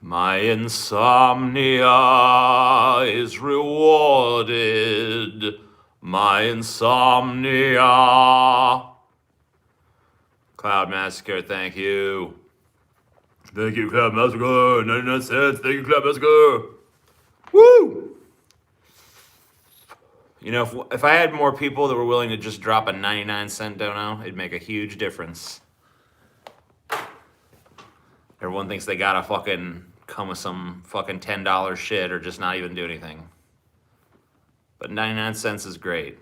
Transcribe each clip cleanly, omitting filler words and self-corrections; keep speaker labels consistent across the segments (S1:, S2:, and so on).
S1: My insomnia is rewarded. My insomnia. Cloud Massacre, thank you. Thank you, Cloud Massacre. 99 cents. Thank you, Cloud Massacre. Woo! You know, if I had more people that were willing to just drop a 99-cent dono, it'd make a huge difference. Everyone thinks they gotta fucking come with some fucking $10 shit or just not even do anything. But 99 cents is great.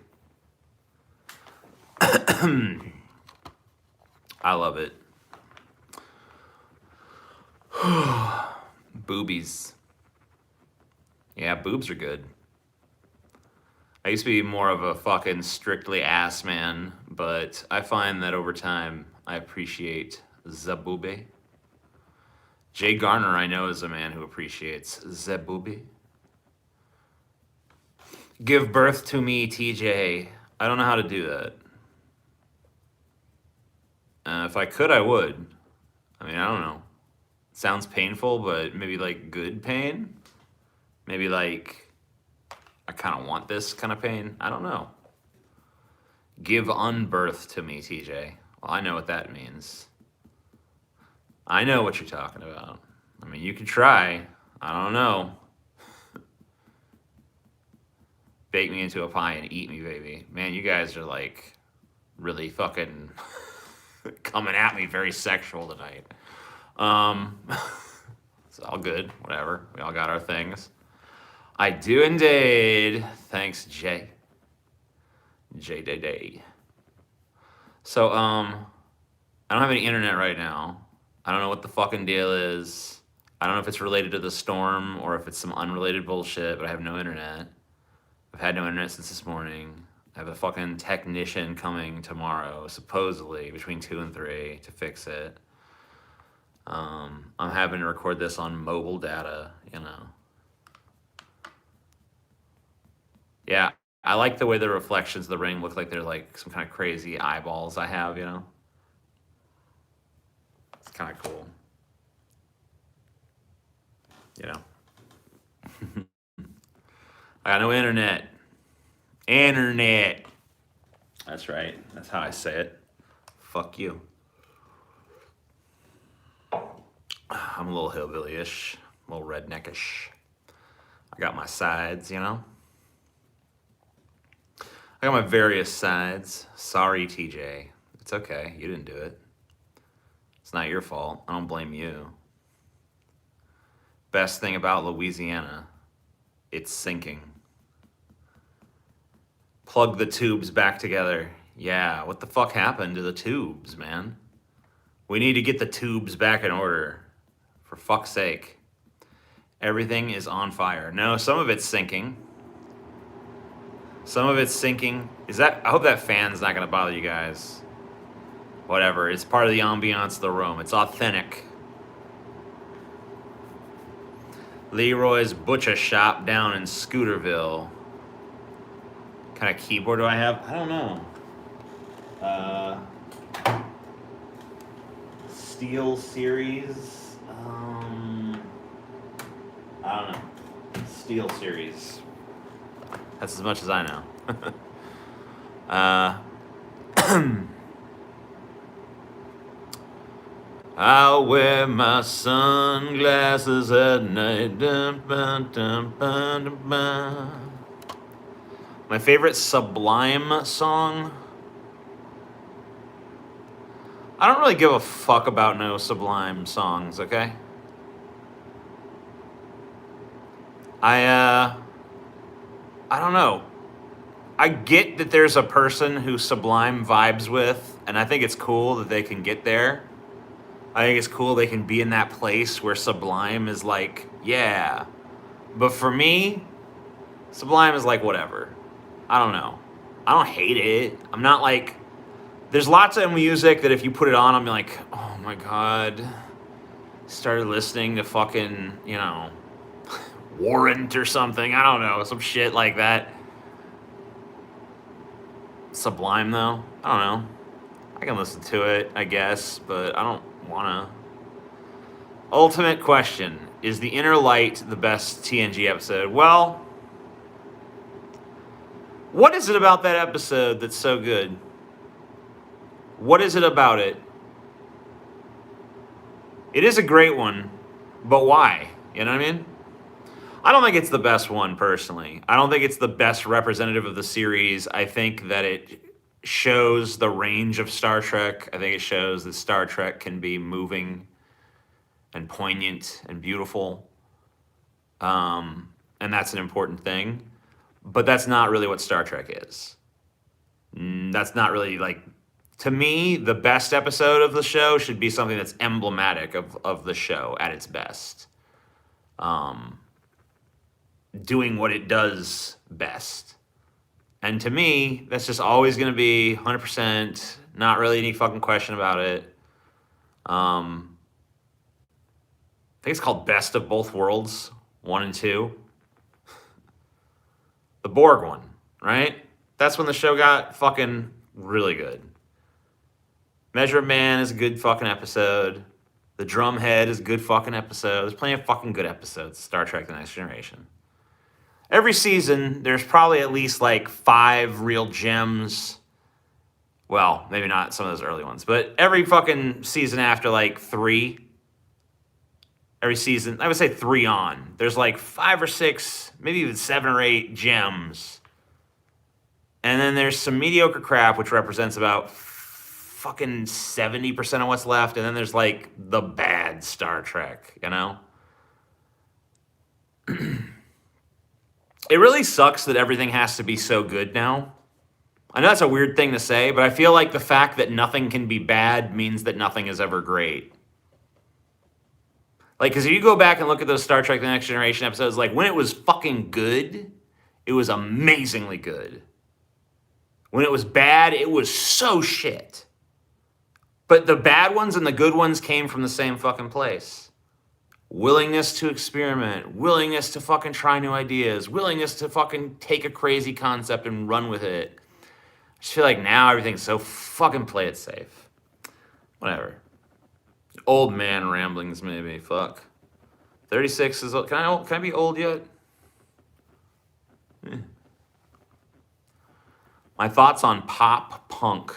S1: I love it. Boobies. Yeah, boobs are good. I used to be more of a fucking strictly ass man, but I find that over time I appreciate the boobie. Jay Garner, I know, is a man who appreciates the boobie. Give birth to me, TJ. I don't know how to do that. If I could, I would. I mean, I don't know. It sounds painful, but maybe like good pain? Maybe like I kind of want this kind of pain? I don't know. Give unbirth to me, TJ. Well, I know what that means. I know what you're talking about. I mean, you could try. I don't know. Bake me into a pie and eat me, baby. Man, you guys are like really fucking coming at me very sexual tonight. It's all good. Whatever. We all got our things. I do indeed. Thanks, Jay. Day. So, I don't have any internet right now. I don't know what the fucking deal is. I don't know if it's related to the storm or if it's some unrelated bullshit, but I have no internet. I've had no internet since this morning. I have a fucking technician coming tomorrow, supposedly, between 2 and 3 to fix it. I'm having to record this on mobile data, you know. Yeah, I like the way the reflections of the ring look like they're like some kind of crazy eyeballs I have, you know. It's kind of cool. You know. I got no internet. Internet. That's right. That's how I say it. Fuck you. I'm a little hillbilly-ish, a little redneckish. I got my sides, you know? I got my various sides. Sorry, TJ. It's okay. You didn't do it. It's not your fault. I don't blame you. Best thing about Louisiana, it's sinking. Plug the tubes back together. Yeah, what the fuck happened to the tubes, man? We need to get the tubes back in order. For fuck's sake. Everything is on fire. No, some of it's sinking. Some of it's sinking. I hope that fan's not gonna bother you guys. Whatever, it's part of the ambiance of the room. It's authentic. Leroy's Butcher Shop down in Scooterville. What kind of keyboard do I have? I don't know. Steel Series. I don't know. Steel Series. That's as much as I know. I'll wear my sunglasses at night. My favorite Sublime song? I don't really give a fuck about no Sublime songs, okay? I don't know. I get that there's a person who Sublime vibes with, and I think it's cool that they can get there. I think it's cool they can be in that place where Sublime is like, yeah. But for me, Sublime is like, whatever. I don't know. I don't hate it. I'm not like... There's lots of music that if you put it on, I'm like, oh my God. Started listening to fucking, you know, Warrant or something. I don't know. Some shit like that. Sublime, though. I don't know. I can listen to it, I guess, but I don't want to. Ultimate question. Is The Inner Light the best TNG episode? Well, what is it about that episode that's so good? What is it about it? It is a great one, but why? You know what I mean? I don't think it's the best one, personally. I don't think it's the best representative of the series. I think that it shows the range of Star Trek. I think it shows that Star Trek can be moving and poignant and beautiful. And that's an important thing. But that's not really what Star Trek is. That's not really, like, to me, the best episode of the show should be something that's emblematic of the show at its best. Doing what it does best. And to me, that's just always going to be 100%, not really any fucking question about it. I think it's called Best of Both Worlds, 1 and 2. The Borg one, right? That's when the show got fucking really good. Measure of Man is a good fucking episode. The Drumhead is a good fucking episode. There's plenty of fucking good episodes of Star Trek The Next Generation. Every season, there's probably at least like 5 real gems. Well, maybe not some of those early ones, but every fucking season after like 3, every season, I would say 3 on, there's like 5 or 6, maybe even 7 or 8 gems. And then there's some mediocre crap, which represents about fucking 70% of what's left. And then there's like the bad Star Trek, you know? It really sucks that everything has to be so good now. I know that's a weird thing to say, but I feel like the fact that nothing can be bad means that nothing is ever great. Like, because if you go back and look at those Star Trek The Next Generation episodes, like, when it was fucking good, it was amazingly good. When it was bad, it was so shit. But the bad ones and the good ones came from the same fucking place. Willingness to experiment, willingness to fucking try new ideas, willingness to fucking take a crazy concept and run with it. I just feel like now everything's so fucking play it safe. Whatever. Old man ramblings, maybe. Fuck. 36 is old. Can I be old yet? My thoughts on pop punk.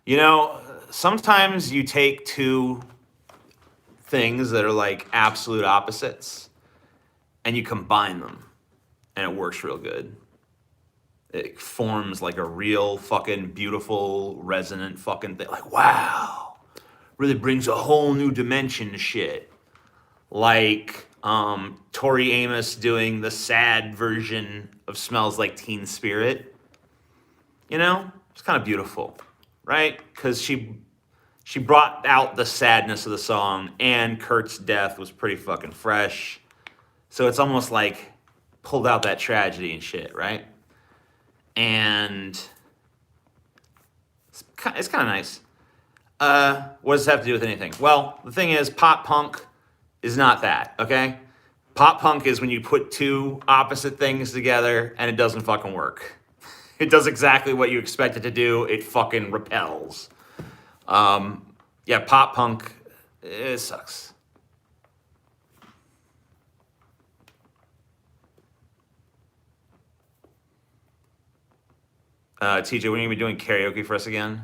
S1: You know, sometimes you take two things that are like absolute opposites and you combine them and it works real good. It forms like a real fucking beautiful resonant fucking thing. Like, wow, really brings a whole new dimension to shit. Like Tori Amos doing the sad version of Smells Like Teen Spirit. You know, it's kind of beautiful, right? Because she brought out the sadness of the song, and Kurt's death was pretty fucking fresh. So it's almost like pulled out that tragedy and shit, right? And it's kind of nice. What does it have to do with anything? Well, the thing is, pop punk is not that, okay? Pop punk is when you put two opposite things together and it doesn't fucking work. It does exactly what you expect it to do. It fucking repels. Yeah, pop punk, it sucks. TJ, when are you gonna be doing karaoke for us again?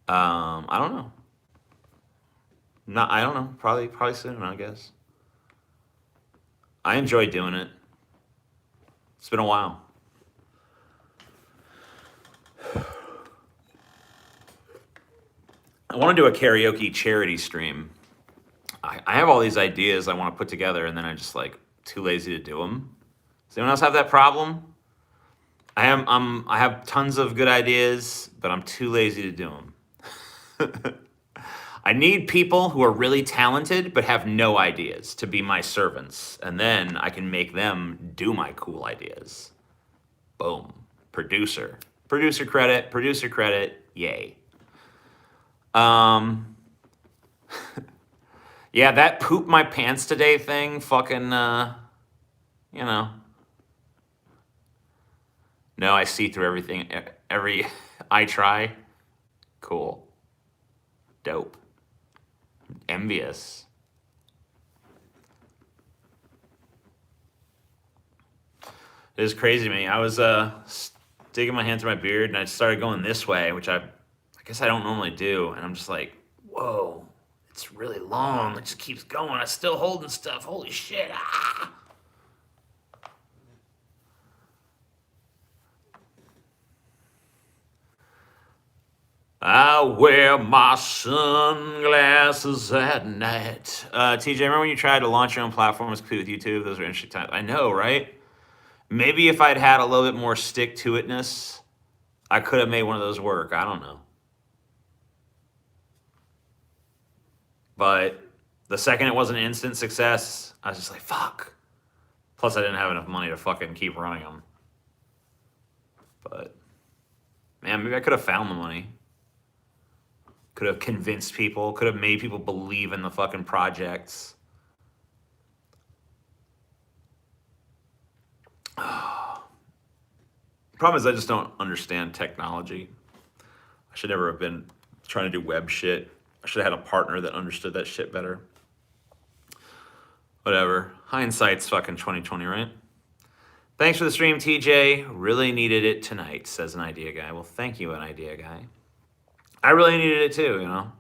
S1: I don't know. I don't know. Probably soon, I guess. I enjoy doing it. It's been a while. I want to do a karaoke charity stream. I have all these ideas I want to put together, and then I'm just like too lazy to do them. Does anyone else have that problem? I have tons of good ideas, but I'm too lazy to do them. I need people who are really talented but have no ideas to be my servants, and then I can make them do my cool ideas. Boom. Producer credit, yay. Yeah, that poop my pants today thing, fucking, you know. No, I see through everything, I try. Cool. Dope. envious. It was crazy to me. I was sticking my hand through my beard, and I started going this way, which I guess I don't normally do. And I'm just like, whoa, it's really long. It just keeps going. I'm still holding stuff. Holy shit. Ah! I wear my sunglasses at night. TJ, remember when you tried to launch your own platform and compete with YouTube? Those were interesting times. I know, right? Maybe if I'd had a little bit more stick-to-itness, I could have made one of those work. I don't know. But the second it was an instant success, I was just like, fuck. Plus, I didn't have enough money to fucking keep running them. But, man, maybe I could have found the money. Could have convinced people. Could have made people believe in the fucking projects. Problem is, I just don't understand technology. I should never have been trying to do web shit. I should have had a partner that understood that shit better. Whatever. Hindsight's fucking 2020, right? Thanks for the stream, TJ. Really needed it tonight, says an idea guy. Well, thank you, an idea guy. I really needed it too, you know?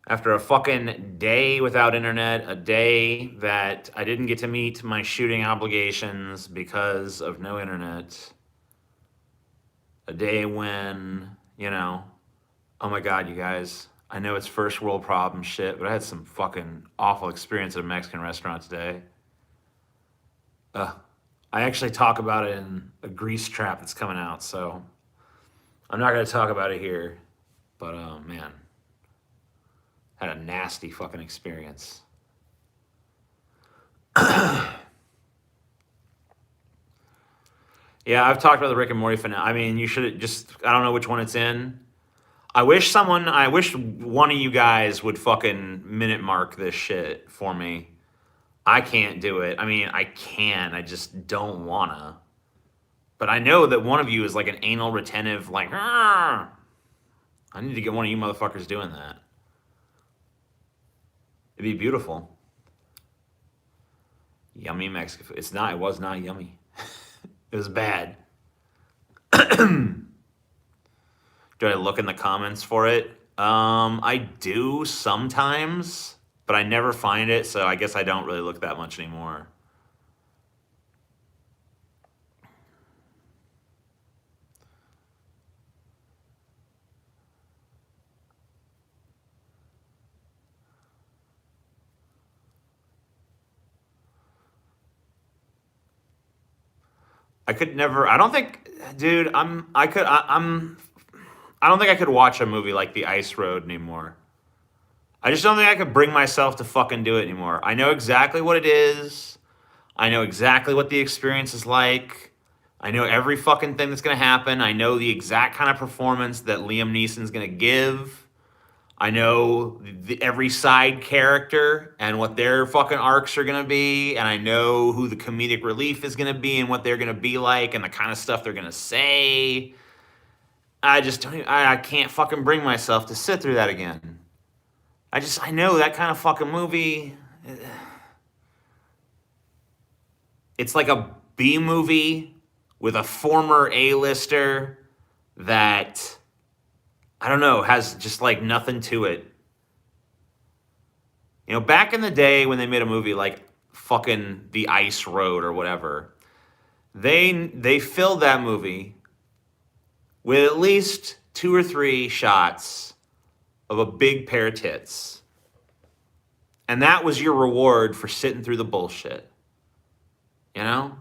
S1: After a fucking day without internet, a day that I didn't get to meet my shooting obligations because of no internet, a day when, you know, oh my God, you guys, I know it's first world problem shit, but I had some fucking awful experience at a Mexican restaurant today. I actually talk about it in a Grease Trap that's coming out, so I'm not going to talk about it here, but man, had a nasty fucking experience. Yeah, I've talked about the Rick and Morty finale. I mean, you should just, I don't know which one it's in. I wish one of you guys would fucking minute mark this shit for me. I can't do it. I mean, I can, I just don't wanna. But I know that one of you is like an anal retentive, like, "Arr!" I need to get one of you motherfuckers doing that. It'd be beautiful. Yummy Mexican food. It was not yummy. It was bad. Do I look in the comments for it? I do sometimes, but I never find it, so I guess I don't really look that much anymore. I could never. I don't think, dude. I don't think I could watch a movie like The Ice Road anymore. I just don't think I could bring myself to fucking do it anymore. I know exactly what it is. I know exactly what the experience is like. I know every fucking thing that's gonna happen. I know the exact kind of performance that Liam Neeson's gonna give. I know every side character and what their fucking arcs are gonna be, and I know who the comedic relief is gonna be and what they're gonna be like and the kind of stuff they're gonna say. I just don't. I can't fucking bring myself to sit through that again. I know that kind of fucking movie. It's like a B movie with a former A-lister that, I don't know, has just like nothing to it. You know, back in the day when they made a movie like fucking The Ice Road or whatever, they filled that movie with at least 2 or 3 shots of a big pair of tits. And that was your reward for sitting through the bullshit. You know?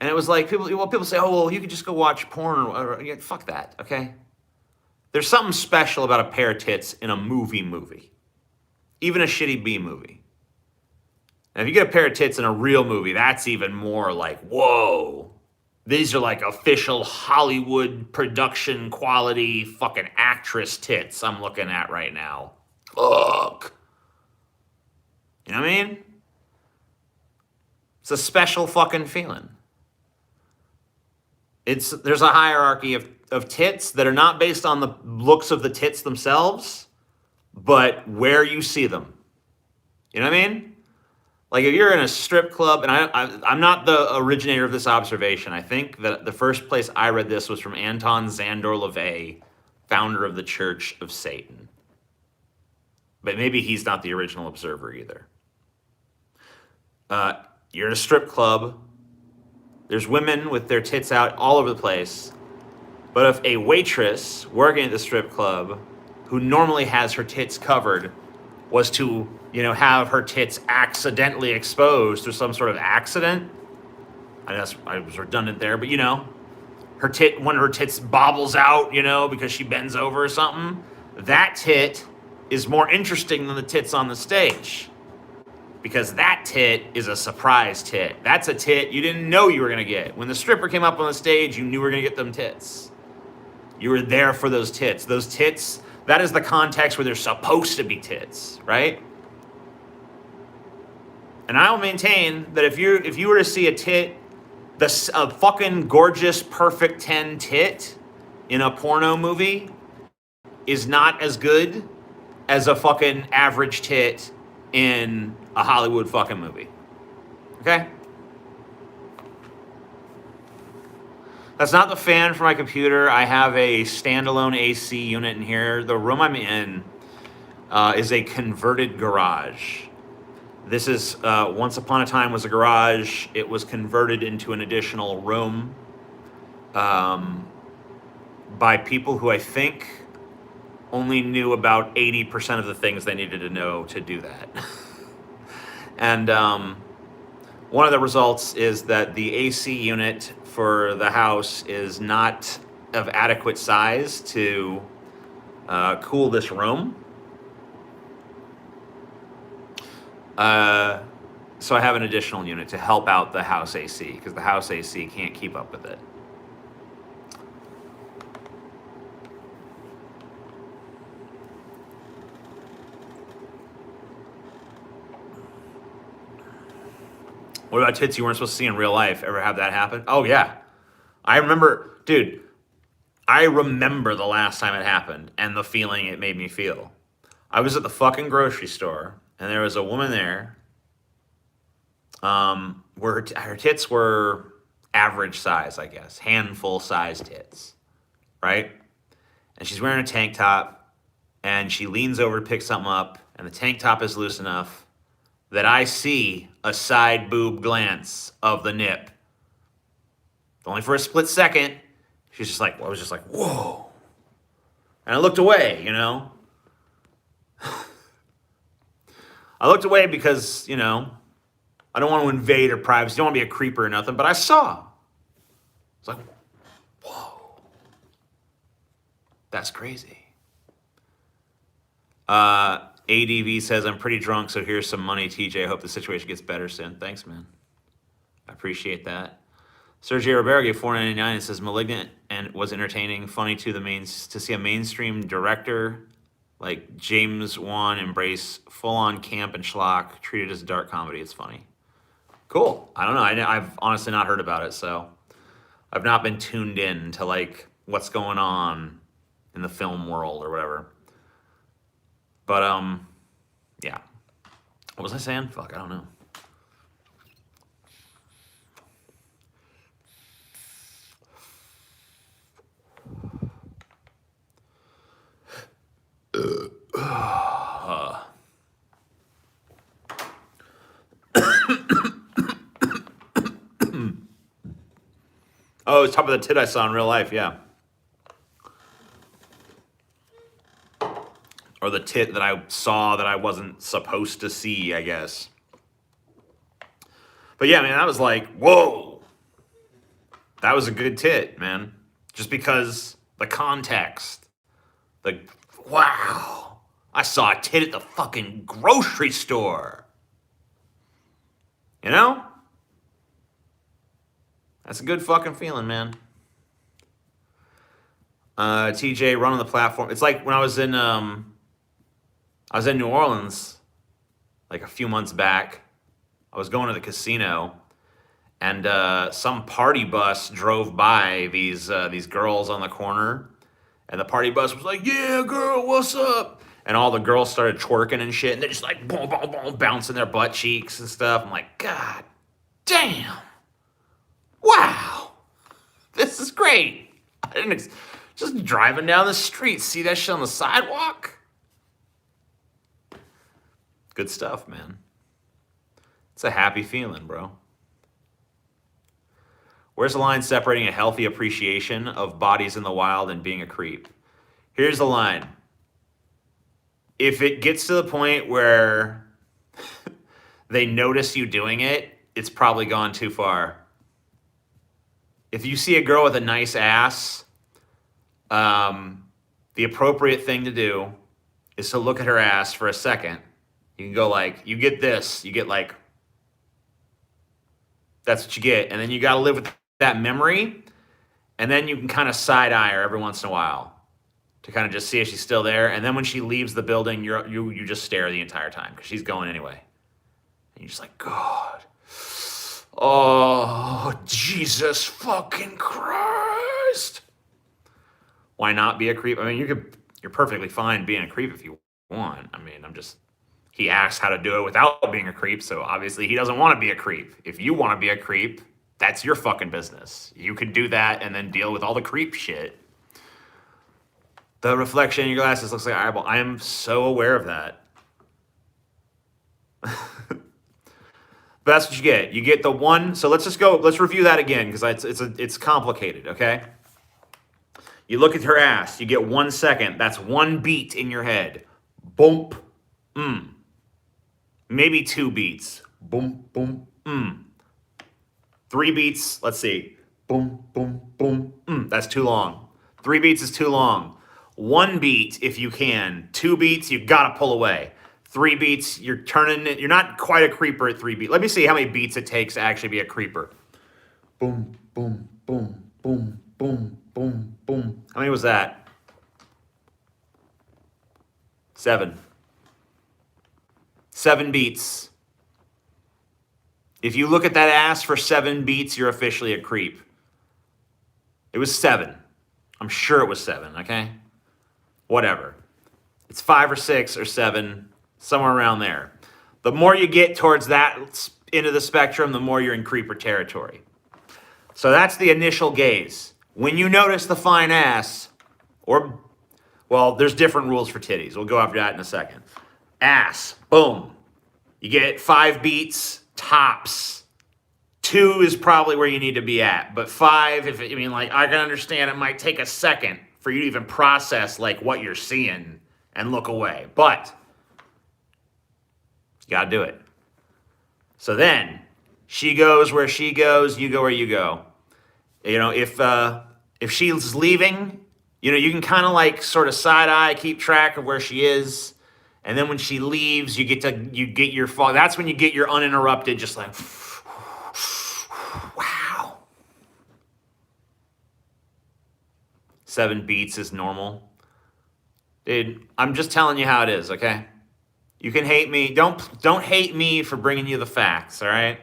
S1: And it was like, people say, oh, well, you could just go watch porn. Yeah, fuck that, okay? There's something special about a pair of tits in a movie. Even a shitty B movie. And if you get a pair of tits in a real movie, that's even more like, whoa. These are like official Hollywood production quality fucking actress tits I'm looking at right now. Fuck. You know what I mean? It's a special fucking feeling. There's a hierarchy of tits that are not based on the looks of the tits themselves, but where you see them. You know what I mean? Like if you're in a strip club, and I'm not the originator of this observation. I think that the first place I read this was from Anton Szandor LaVey, founder of the Church of Satan. But maybe he's not the original observer either. You're in a strip club. There's women with their tits out all over the place. But if a waitress working at the strip club, who normally has her tits covered, was to, have her tits accidentally exposed through some sort of accident, I was redundant there, but one of her tits bobbles out, because she bends over or something, that tit is more interesting than the tits on the stage. Because that tit is a surprise tit. That's a tit you didn't know you were going to get. When the stripper came up on the stage, you knew you were going to get them tits. You were there for those tits. Those tits, that is the context where they're supposed to be tits, right? And I'll maintain that if you were to see a tit, a fucking gorgeous, perfect 10 tit in a porno movie is not as good as a fucking average tit in a Hollywood fucking movie. Okay? That's not the fan for my computer. I have a standalone AC unit in here. The room I'm in is a converted garage. This is, once upon a time was a garage. It was converted into an additional room by people who I think only knew about 80% of the things they needed to know to do that. And one of the results is that the AC unit for the house is not of adequate size to cool this room. So I have an additional unit to help out the house AC, because the house AC can't keep up with it. What about tits you weren't supposed to see in real life? Ever have that happen? Oh, yeah. I remember the last time it happened and the feeling it made me feel. I was at the fucking grocery store, and there was a woman there where her tits were average size, I guess. Handful size tits, right? And she's wearing a tank top, and she leans over to pick something up, and the tank top is loose enough that I see a side boob glance of the nip. Only for a split second. I was just like, whoa. And I looked away, I looked away because, I don't want to invade her privacy. I don't want to be a creeper or nothing, but I saw. It's like, whoa. That's crazy. ADV says, I'm pretty drunk, so here's some money, TJ. I hope the situation gets better soon. Thanks, man. I appreciate that. Sergio Rivera gave $4.99 and says, Malignant and was entertaining, funny to see a mainstream director like James Wan embrace full-on camp and schlock, treated as a dark comedy. It's funny. Cool. I don't know. I've honestly not heard about it, so I've not been tuned in to like what's going on in the film world or whatever. But yeah. What was I saying? Fuck, I don't know. Oh, it's top of the tit I saw in real life, yeah. Or the tit that I saw that I wasn't supposed to see, I guess. But yeah, man, I was like, whoa. That was a good tit, man. Just because the context. Wow. I saw a tit at the fucking grocery store. You know? That's a good fucking feeling, man. TJ, run on the platform. It's like when I was in New Orleans, like a few months back. I was going to the casino, and some party bus drove by these girls on the corner, and the party bus was like, "Yeah, girl, what's up?" and all the girls started twerking and shit, and they're just like boom, boom, boom, bouncing their butt cheeks and stuff. I'm like, God damn. Wow. This is great. I didn't just driving down the street, see that shit on the sidewalk. Good stuff, man. It's a happy feeling, bro. Where's the line separating a healthy appreciation of bodies in the wild and being a creep? Here's the line. If it gets to the point where they notice you doing it, it's probably gone too far. If you see a girl with a nice ass, the appropriate thing to do is to look at her ass for a second. You can go like, you get this, you get like, that's what you get. And then you got to live with that memory. And then you can kind of side eye her every once in a while to kind of just see if she's still there. And then when she leaves the building, you just stare the entire time because she's going anyway. And you're just like, God. Oh, Jesus fucking Christ. Why not be a creep? I mean, you're perfectly fine being a creep if you want. I mean, he asks how to do it without being a creep, so obviously he doesn't want to be a creep. If you want to be a creep, that's your fucking business. You can do that and then deal with all the creep shit. The reflection in your glasses looks like an eyeball. I am so aware of that. But that's what you get. You get the one. So let's review that again because it's complicated, okay? You look at her ass. You get 1 second. That's one beat in your head. Boom. Maybe 2 beats. Boom, boom, 3 beats. Let's see. Boom, boom, boom. That's too long. 3 beats is too long. 1 beat, if you can. 2 beats, you gotta pull away. 3 beats, you're turning it. You're not quite a creeper at 3 beats. Let me see how many beats it takes to actually be a creeper. Boom, boom, boom, boom, boom, boom, boom. How many was that? 7. 7 beats. If you look at that ass for 7 beats, you're officially a creep. It was 7. I'm sure it was 7, okay? Whatever. It's 5 or 6 or 7, somewhere around there. The more you get towards that end of the spectrum, the more you're in creeper territory. So that's the initial gaze. When you notice the fine ass, well, there's different rules for titties. We'll go after that in a second. Ass, boom. You get 5 beats, tops. 2 is probably where you need to be at. But 5, I can understand it might take a second for you to even process like what you're seeing and look away. But you gotta do it. So then she goes where she goes, you go where you go. You know, if she's leaving, you know, you can kind of like sort of side eye, keep track of where she is. And then when she leaves, you get your fall. That's when you get your uninterrupted, just like, wow. 7 beats is normal. Dude, I'm just telling you how it is, okay? You can hate me. Don't hate me for bringing you the facts, all right?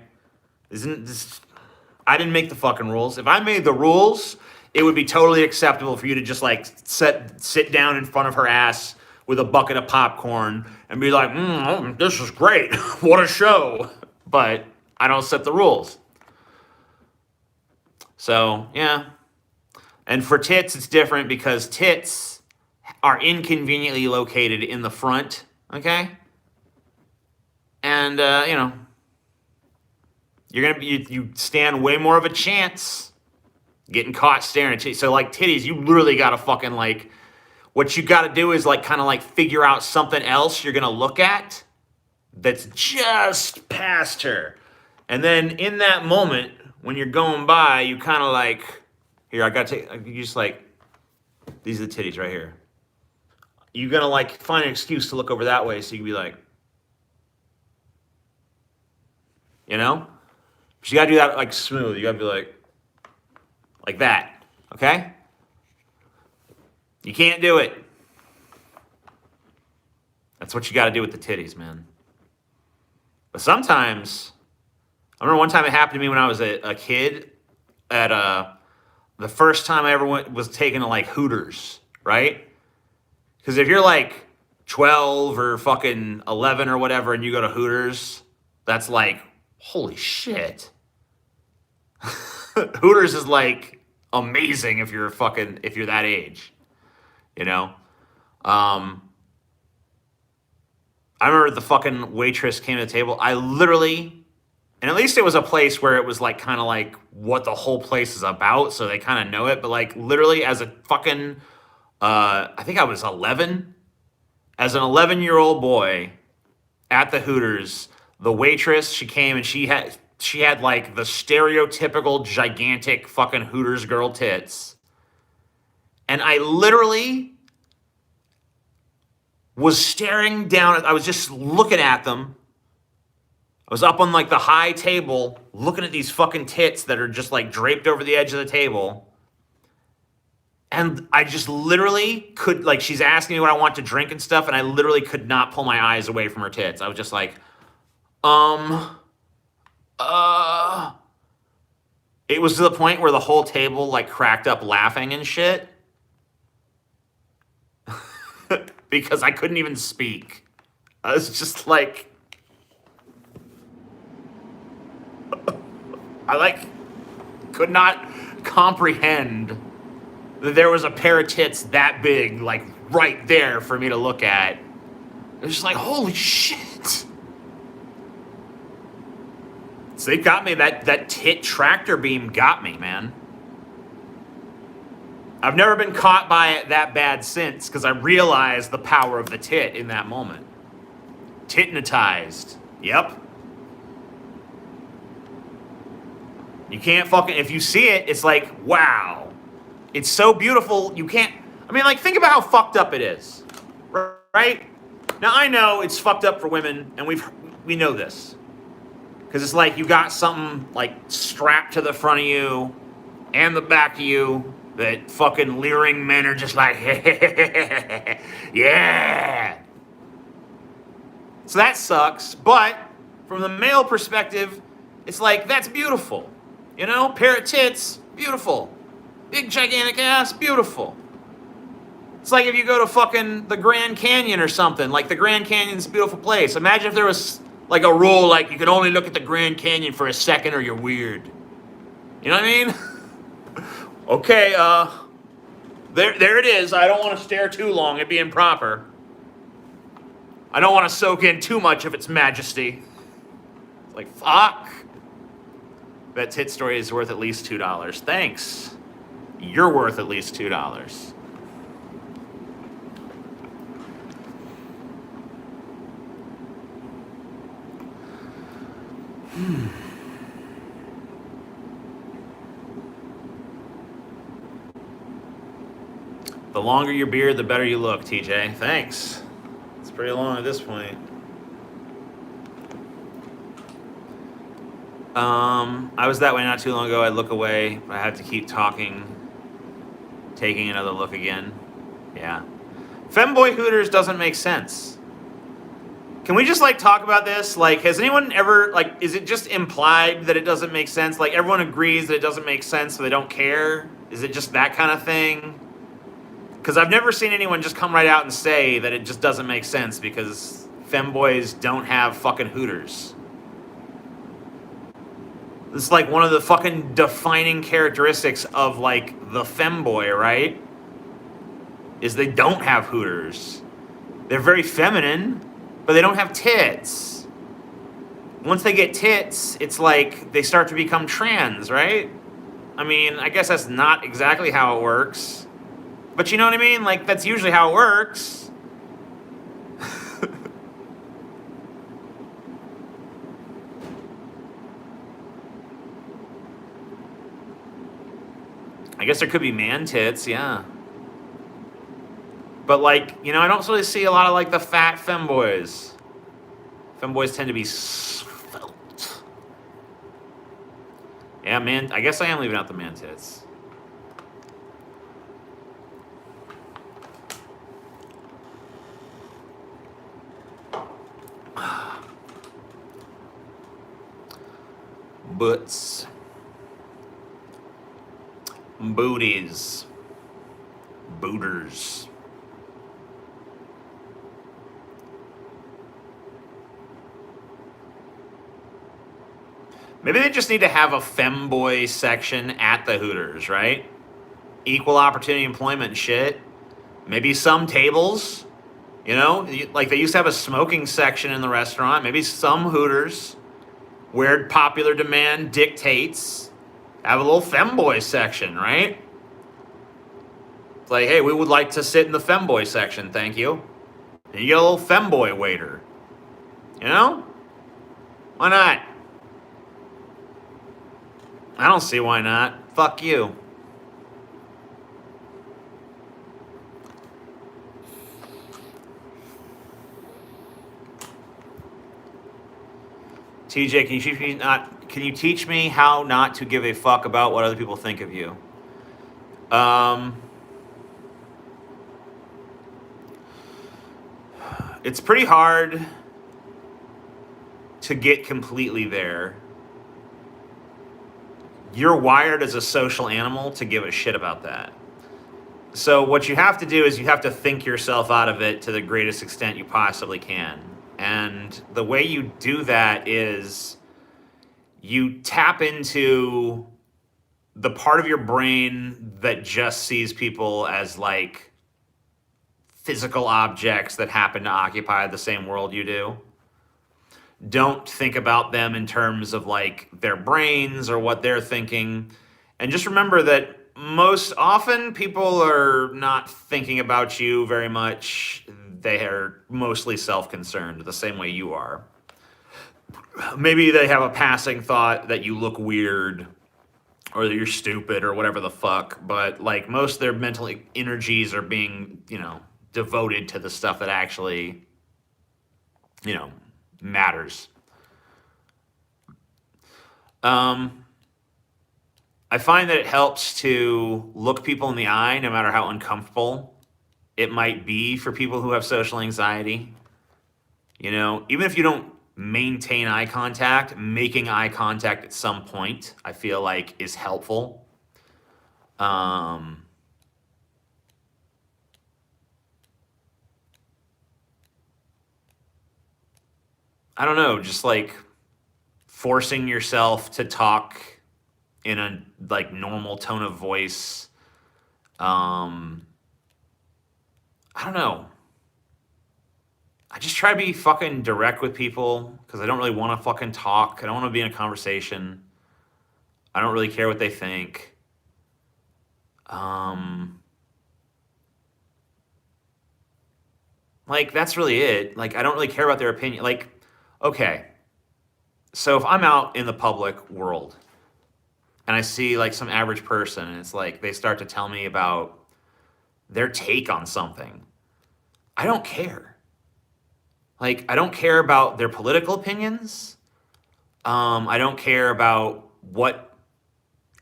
S1: I didn't make the fucking rules. If I made the rules, it would be totally acceptable for you to just like sit down in front of her ass with a bucket of popcorn and be like, this is great. What a show. But I don't set the rules. So, yeah. And for tits, it's different because tits are inconveniently located in the front, okay? And, you know, you stand way more of a chance getting caught staring at titties. So, like, titties, you literally got to fucking, like, what you got to do is, like, kind of, like, figure out something else you're going to look at that's just past her. And then in that moment, when you're going by, you kind of, like, here, I got to take, you just, like, these are the titties right here. You're going to, like, find an excuse to look over that way so you can be like, you know? But you got to do that, like, smooth. You got to be like that, okay? You can't do it. That's what you got to do with the titties, man. But sometimes, I remember one time it happened to me when I was a kid at the first time I ever was taken to, like, Hooters, right? Because if you're, like, 12 or fucking 11 or whatever, and you go to Hooters, that's like, holy shit. Hooters is like amazing if you're that age, you know? I remember the fucking waitress came to the table. I literally, and at least it was a place where it was like kind of like what the whole place is about, so they kind of know it. But like literally, as a fucking, I think I was 11, as an 11-year-old boy at the Hooters, the waitress, she came and she had like the stereotypical gigantic fucking Hooters girl tits, and I literally was staring down. I was just looking at them. I was up on like the high table looking at these fucking tits that are just like draped over the edge of the table. And I just literally could, like, she's asking me what I want to drink and stuff, and I literally could not pull my eyes away from her tits. I was just like, it was to the point where the whole table like cracked up laughing and shit. Because I couldn't even speak. I was just like, I like could not comprehend that there was a pair of tits that big, like right there for me to look at. It was just like, holy shit. So they got me, that tit tractor beam got me, man. I've never been caught by it that bad since, because I realized the power of the tit in that moment. Titnatized. Yep. You can't fucking, if you see it, it's like, wow. It's so beautiful, you can't, I mean, like, think about how fucked up it is. Right? Now, I know it's fucked up for women, and we know this. Because it's like you got something, like, strapped to the front of you and the back of you, that fucking leering men are just like, yeah. So that sucks. But from the male perspective, it's like, that's beautiful. You know, pair of tits, beautiful. Big gigantic ass, beautiful. It's like if you go to fucking the Grand Canyon or something. Like, the Grand Canyon's a beautiful place. Imagine if there was like a rule, like you can only look at the Grand Canyon for a second or you're weird. You know what I mean? Okay, there it is. I don't want to stare too long. It'd be improper. I don't want to soak in too much of its majesty. It's like, fuck. That tit story is worth at least $2. Thanks. You're worth at least $2. The longer your beard, the better you look, TJ. Thanks. It's pretty long at this point. I was that way not too long ago. I'd look away. I had to keep talking. Taking another look again. Yeah. Femboy Hooters doesn't make sense. Can we just, like, talk about this? Like, has anyone ever, like, is it just implied that it doesn't make sense? Like, everyone agrees that it doesn't make sense, so they don't care? Is it just that kind of thing? Because I've never seen anyone just come right out and say that it just doesn't make sense because femboys don't have fucking Hooters. It's like one of the fucking defining characteristics of, like, the femboy, right? Is they don't have Hooters. They're very feminine, but they don't have tits. Once they get tits, it's like they start to become trans, right? I mean, I guess that's not exactly how it works. But you know what I mean? Like, that's usually how it works. I guess there could be man tits, yeah. But, like, you know, I don't really see a lot of, like, the fat femboys. Femboys tend to be svelte. Yeah, man, I guess I am leaving out the man tits. Butts. Booties. Booters. Maybe they just need to have a femboy section at the Hooters, right? Equal opportunity employment and shit. Maybe some tables, like they used to have a smoking section in the restaurant. Maybe some Hooters, where popular demand dictates, have a little femboy section, right? It's like, hey, we would like to sit in the femboy section, thank you. And you get a little femboy waiter. Why not? I don't see why not. Fuck you. TJ, can you teach me how not to give a fuck about what other people think of you? It's pretty hard to get completely there. You're wired as a social animal to give a shit about that. So what you have to do is you have to think yourself out of it to the greatest extent you possibly can. And the way you do that is you tap into the part of your brain that just sees people as like physical objects that happen to occupy the same world you do. Don't think about them in terms of like their brains or what they're thinking. And just remember that most often people are not thinking about you very much. They are mostly self-concerned the same way you are. Maybe they have a passing thought that you look weird or that you're stupid or whatever the fuck, but like most of their mental energies are being, devoted to the stuff that actually, matters. I find that it helps to look people in the eye, no matter how uncomfortable it might be for people who have social anxiety. Even if you don't maintain eye contact, making eye contact at some point, I feel like is helpful. I don't know, just like forcing yourself to talk in a like normal tone of voice. I don't know. I just try to be fucking direct with people because I don't really want to fucking talk. I don't want to be in a conversation. I don't really care what they think. Like, that's really it. Like, I don't really care about their opinion. Like, okay, so if I'm out in the public world and I see like some average person and it's like they start to tell me about their take on something, I don't care. Like, I don't care about their political opinions. I don't care about what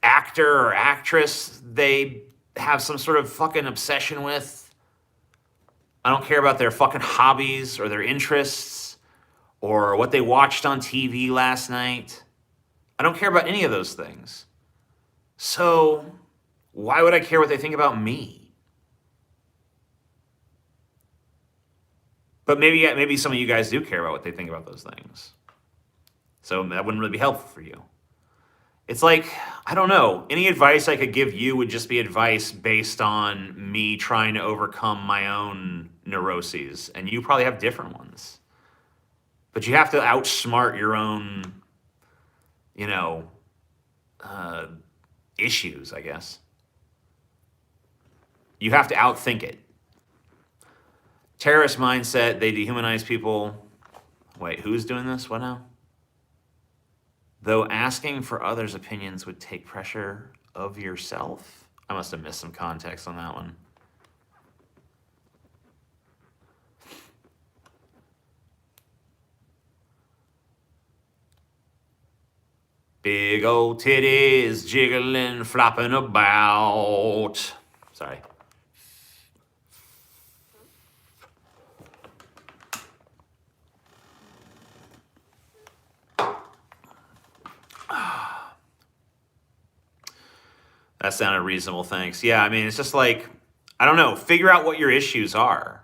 S1: actor or actress they have some sort of fucking obsession with. I don't care about their fucking hobbies or their interests or what they watched on TV last night. I don't care about any of those things. So why would I care what they think about me? But maybe some of you guys do care about what they think about those things. So that wouldn't really be helpful for you. It's like, I don't know, any advice I could give you would just be advice based on me trying to overcome my own neuroses, and you probably have different ones. But you have to outsmart your own, issues, I guess. You have to outthink it. Terrorist mindset, they dehumanize people. Wait, who's doing this? What now? Though asking for others' opinions would take pressure of yourself. I must have missed some context on that one. Big old titties jiggling, flopping about. Sorry. That sounded reasonable, thanks. Yeah, I mean, it's just like, I don't know, figure out what your issues are.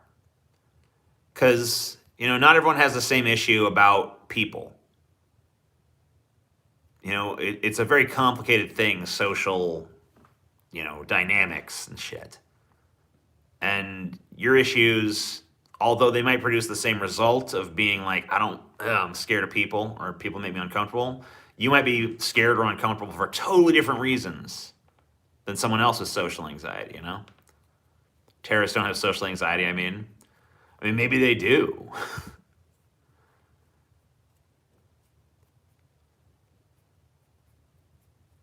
S1: Because, not everyone has the same issue about people. it's a very complicated thing, social, dynamics and shit. And your issues, although they might produce the same result of being like, I'm scared of people or people make me uncomfortable, you might be scared or uncomfortable for totally different reasons than someone else's social anxiety, Terrorists don't have social anxiety, I mean, maybe they do.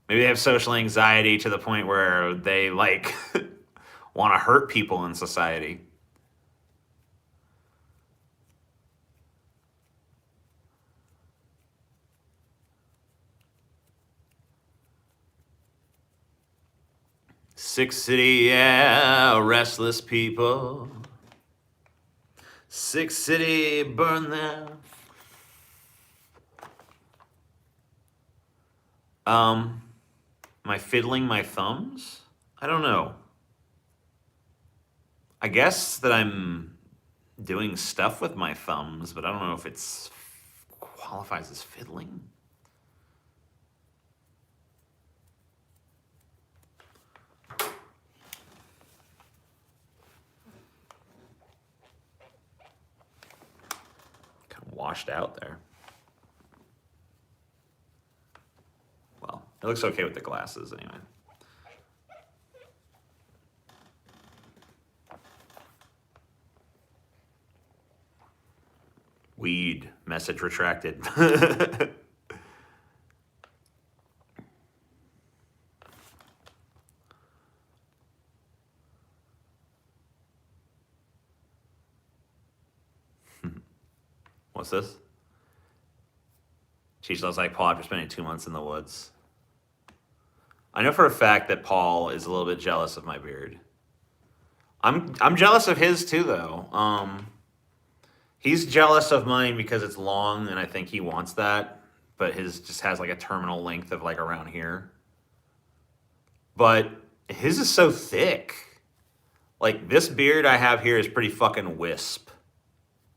S1: Maybe they have social anxiety to the point where they like want to hurt people in society. Sick city, yeah, restless people. Sick city, burn them. Am I fiddling my thumbs? I don't know. I guess that I'm doing stuff with my thumbs, but I don't know if it's qualifies as fiddling. Kind of washed out there. Well, it looks okay with the glasses anyway. Weed, message retracted. What's this? Cheech loves like Paul after spending 2 months in the woods. I know for a fact that Paul is a little bit jealous of my beard. I'm jealous of his too, though. He's jealous of mine because it's long, and I think he wants that. But his just has like a terminal length of like around here. But his is so thick. Like this beard I have here is pretty fucking wisp.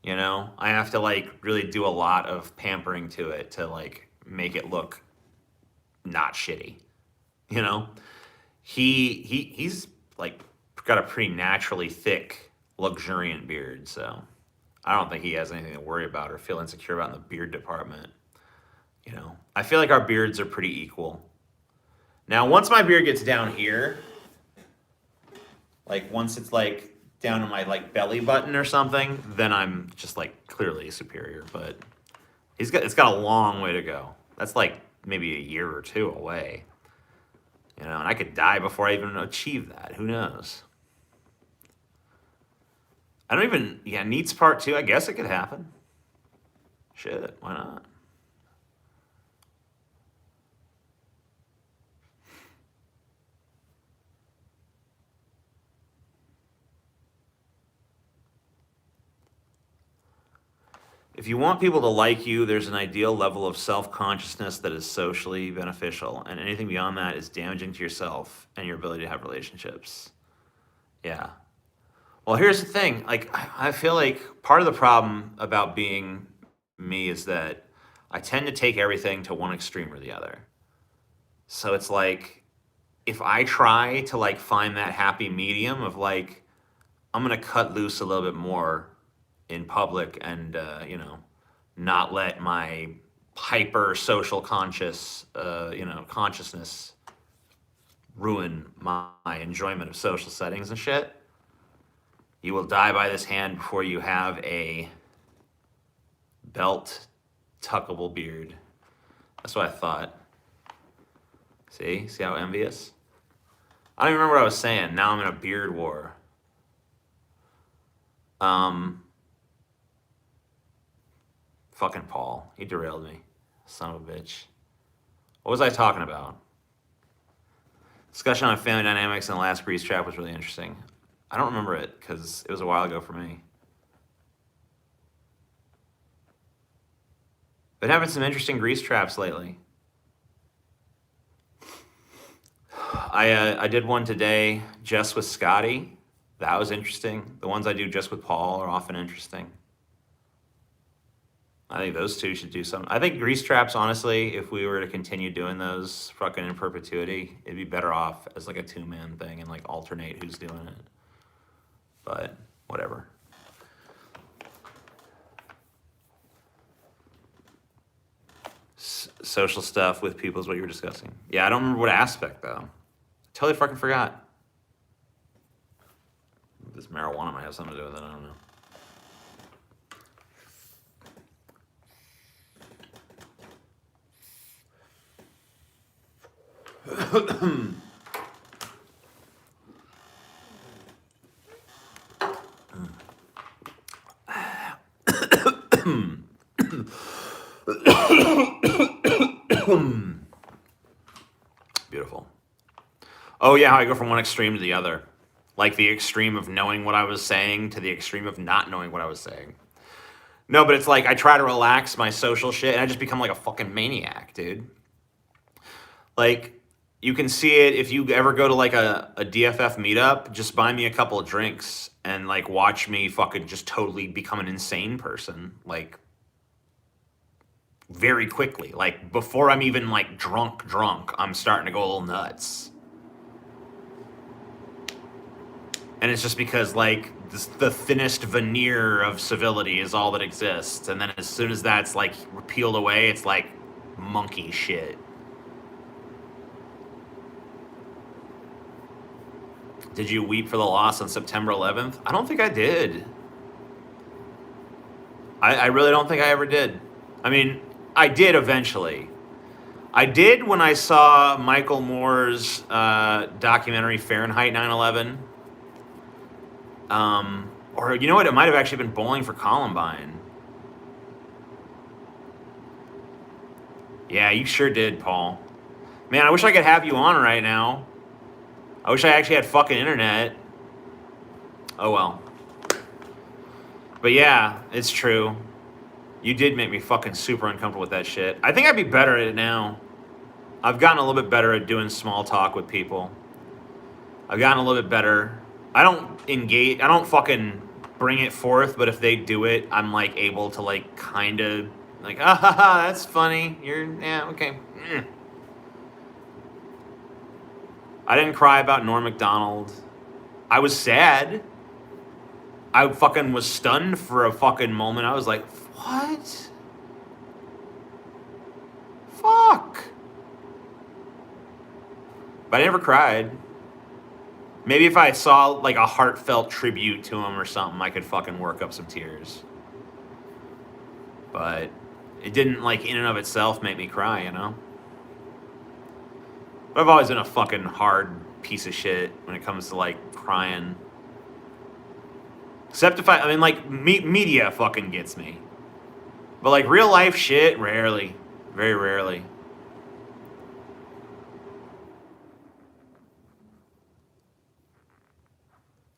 S1: I have to like really do a lot of pampering to it to like make it look not shitty. He's like got a pretty naturally thick, luxuriant beard, so I don't think he has anything to worry about or feel insecure about in the beard department. I feel like our beards are pretty equal. Now, once my beard gets down here, like once it's like down to my like belly button or something, then I'm just like clearly superior. But it's got a long way to go. That's like maybe a year or two away. And I could die before I even achieve that. Who knows? I don't even, needs part 2. I guess it could happen. Shit, why not? If you want people to like you, there's an ideal level of self-consciousness that is socially beneficial, and anything beyond that is damaging to yourself and your ability to have relationships. Yeah. Well, here's the thing. Like, I feel like part of the problem about being me is that I tend to take everything to one extreme or the other. So it's like, if I try to like find that happy medium of like, I'm gonna cut loose a little bit more in public and not let my hyper social consciousness ruin my enjoyment of social settings and shit. You will die by this hand before you have a belt tuckable beard. That's what I thought. See how envious? I don't even remember what I was saying. Now I'm in a beard war. Fucking Paul. He derailed me. Son of a bitch. What was I talking about? Discussion on family dynamics in the last grease trap was really interesting. I don't remember it because it was a while ago for me. Been having some interesting grease traps lately. I did one today just with Scotty. That was interesting. The ones I do just with Paul are often interesting. I think those two should do something. I think grease traps, honestly, if we were to continue doing those fucking in perpetuity, it'd be better off as like a 2-man thing and like alternate who's doing it. But whatever. Social stuff with people is what you were discussing. Yeah, I don't remember what aspect though. Totally fucking forgot. This marijuana might have something to do with it. I don't know. Beautiful. Oh yeah, how I go from one extreme to the other. Like the extreme of knowing what I was saying to the extreme of not knowing what I was saying. No, but it's like I try to relax my social shit and I just become like a fucking maniac, dude. Like, you can see it if you ever go to like a DFF meetup, just buy me a couple of drinks and like watch me fucking just totally become an insane person. Like, very quickly. Like, before I'm even like drunk, I'm starting to go a little nuts. And it's just because like the thinnest veneer of civility is all that exists. And then as soon as that's like peeled away, it's like monkey shit. Did you weep for the loss on September 11th? I don't think I did. I really don't think I ever did. I mean, I did eventually. I did when I saw Michael Moore's documentary Fahrenheit 9/11. Or you know what? It might have actually been Bowling for Columbine. Yeah, you sure did, Paul. Man, I wish I could have you on right now. I wish I actually had fucking internet. Oh well. But yeah, it's true. You did make me fucking super uncomfortable with that shit. I think I'd be better at it now. I've gotten a little bit better at doing small talk with people. I've gotten a little bit better. I don't engage, I don't fucking bring it forth, but if they do it, I'm like able to like kind of like, ah ha ha, that's funny. Yeah, okay. I didn't cry about Norm Macdonald. I was sad. I fucking was stunned for a fucking moment. I was like, what? Fuck. But I never cried. Maybe if I saw like a heartfelt tribute to him or something, I could fucking work up some tears. But it didn't like in and of itself make me cry, you know? But I've always been a fucking hard piece of shit when it comes to like crying. Except if I mean like media fucking gets me. But like real life shit, rarely. Very rarely.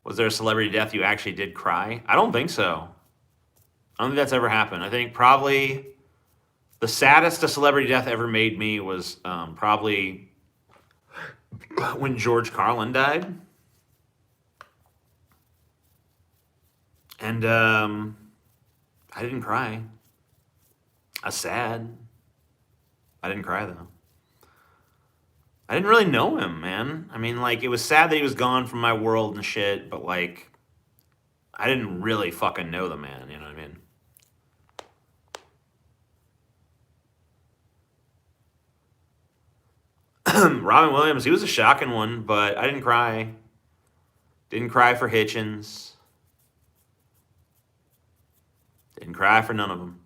S1: Was there a celebrity death you actually did cry? I don't think so. I don't think that's ever happened. I think probably the saddest a celebrity death ever made me was probably when George Carlin died. And I didn't cry. I was sad. I didn't cry though. I didn't really know him, man. I mean, like, it was sad that he was gone from my world and shit, but like, I didn't really fucking know the man, you know what I mean? Robin Williams, he was a shocking one, but I didn't cry. Didn't cry for Hitchens. Didn't cry for none of them.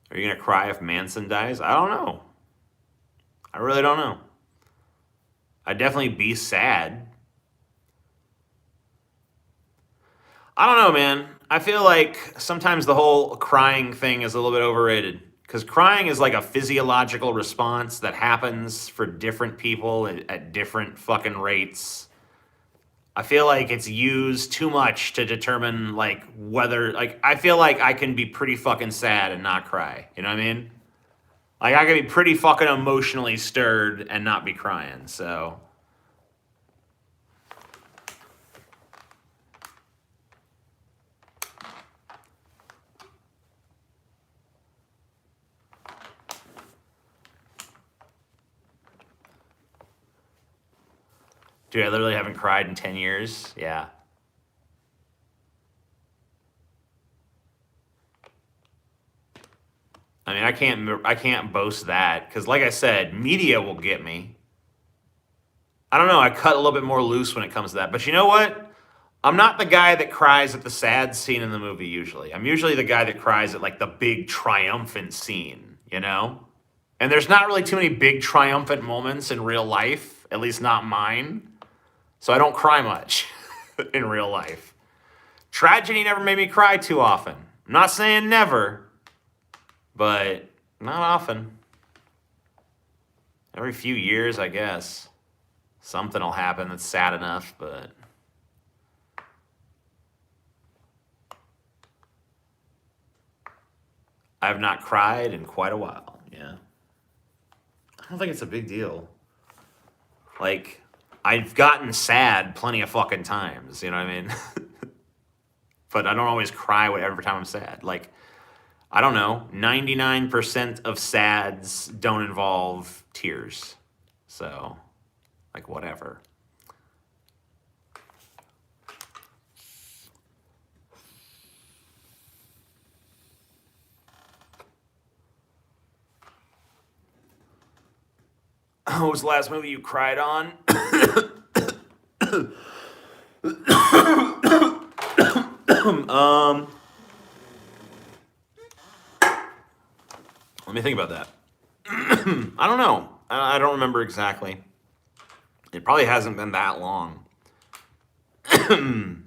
S1: Are you going to cry if Manson dies? I don't know. I really don't know. I'd definitely be sad. I don't know, man. I feel like sometimes the whole crying thing is a little bit overrated. Because crying is like a physiological response that happens for different people at different fucking rates. I feel like it's used too much to determine like whether, like, I feel like I can be pretty fucking sad and not cry. You know what I mean? Like, I can be pretty fucking emotionally stirred and not be crying. So Dude, I literally haven't cried in 10 years. Yeah. I mean, I can't boast that because, like I said, media will get me. I don't know. I cut a little bit more loose when it comes to that. But you know what? I'm not the guy that cries at the sad scene in the movie usually. I'm usually the guy that cries at like the big triumphant scene, you know? And there's not really too many big triumphant moments in real life, at least not mine. So I don't cry much in real life. Tragedy never made me cry too often. I'm not saying never, but not often. Every few years, I guess, something will happen that's sad enough, but I have not cried in quite a while. Yeah. I don't think it's a big deal. Like, I've gotten sad plenty of fucking times, you know what I mean? But I don't always cry every time I'm sad. Like, I don't know, 99% of sads don't involve tears. So, like, whatever. What was the last movie you cried on? Let me think about that. I don't know. I don't remember exactly. It probably hasn't been that long. You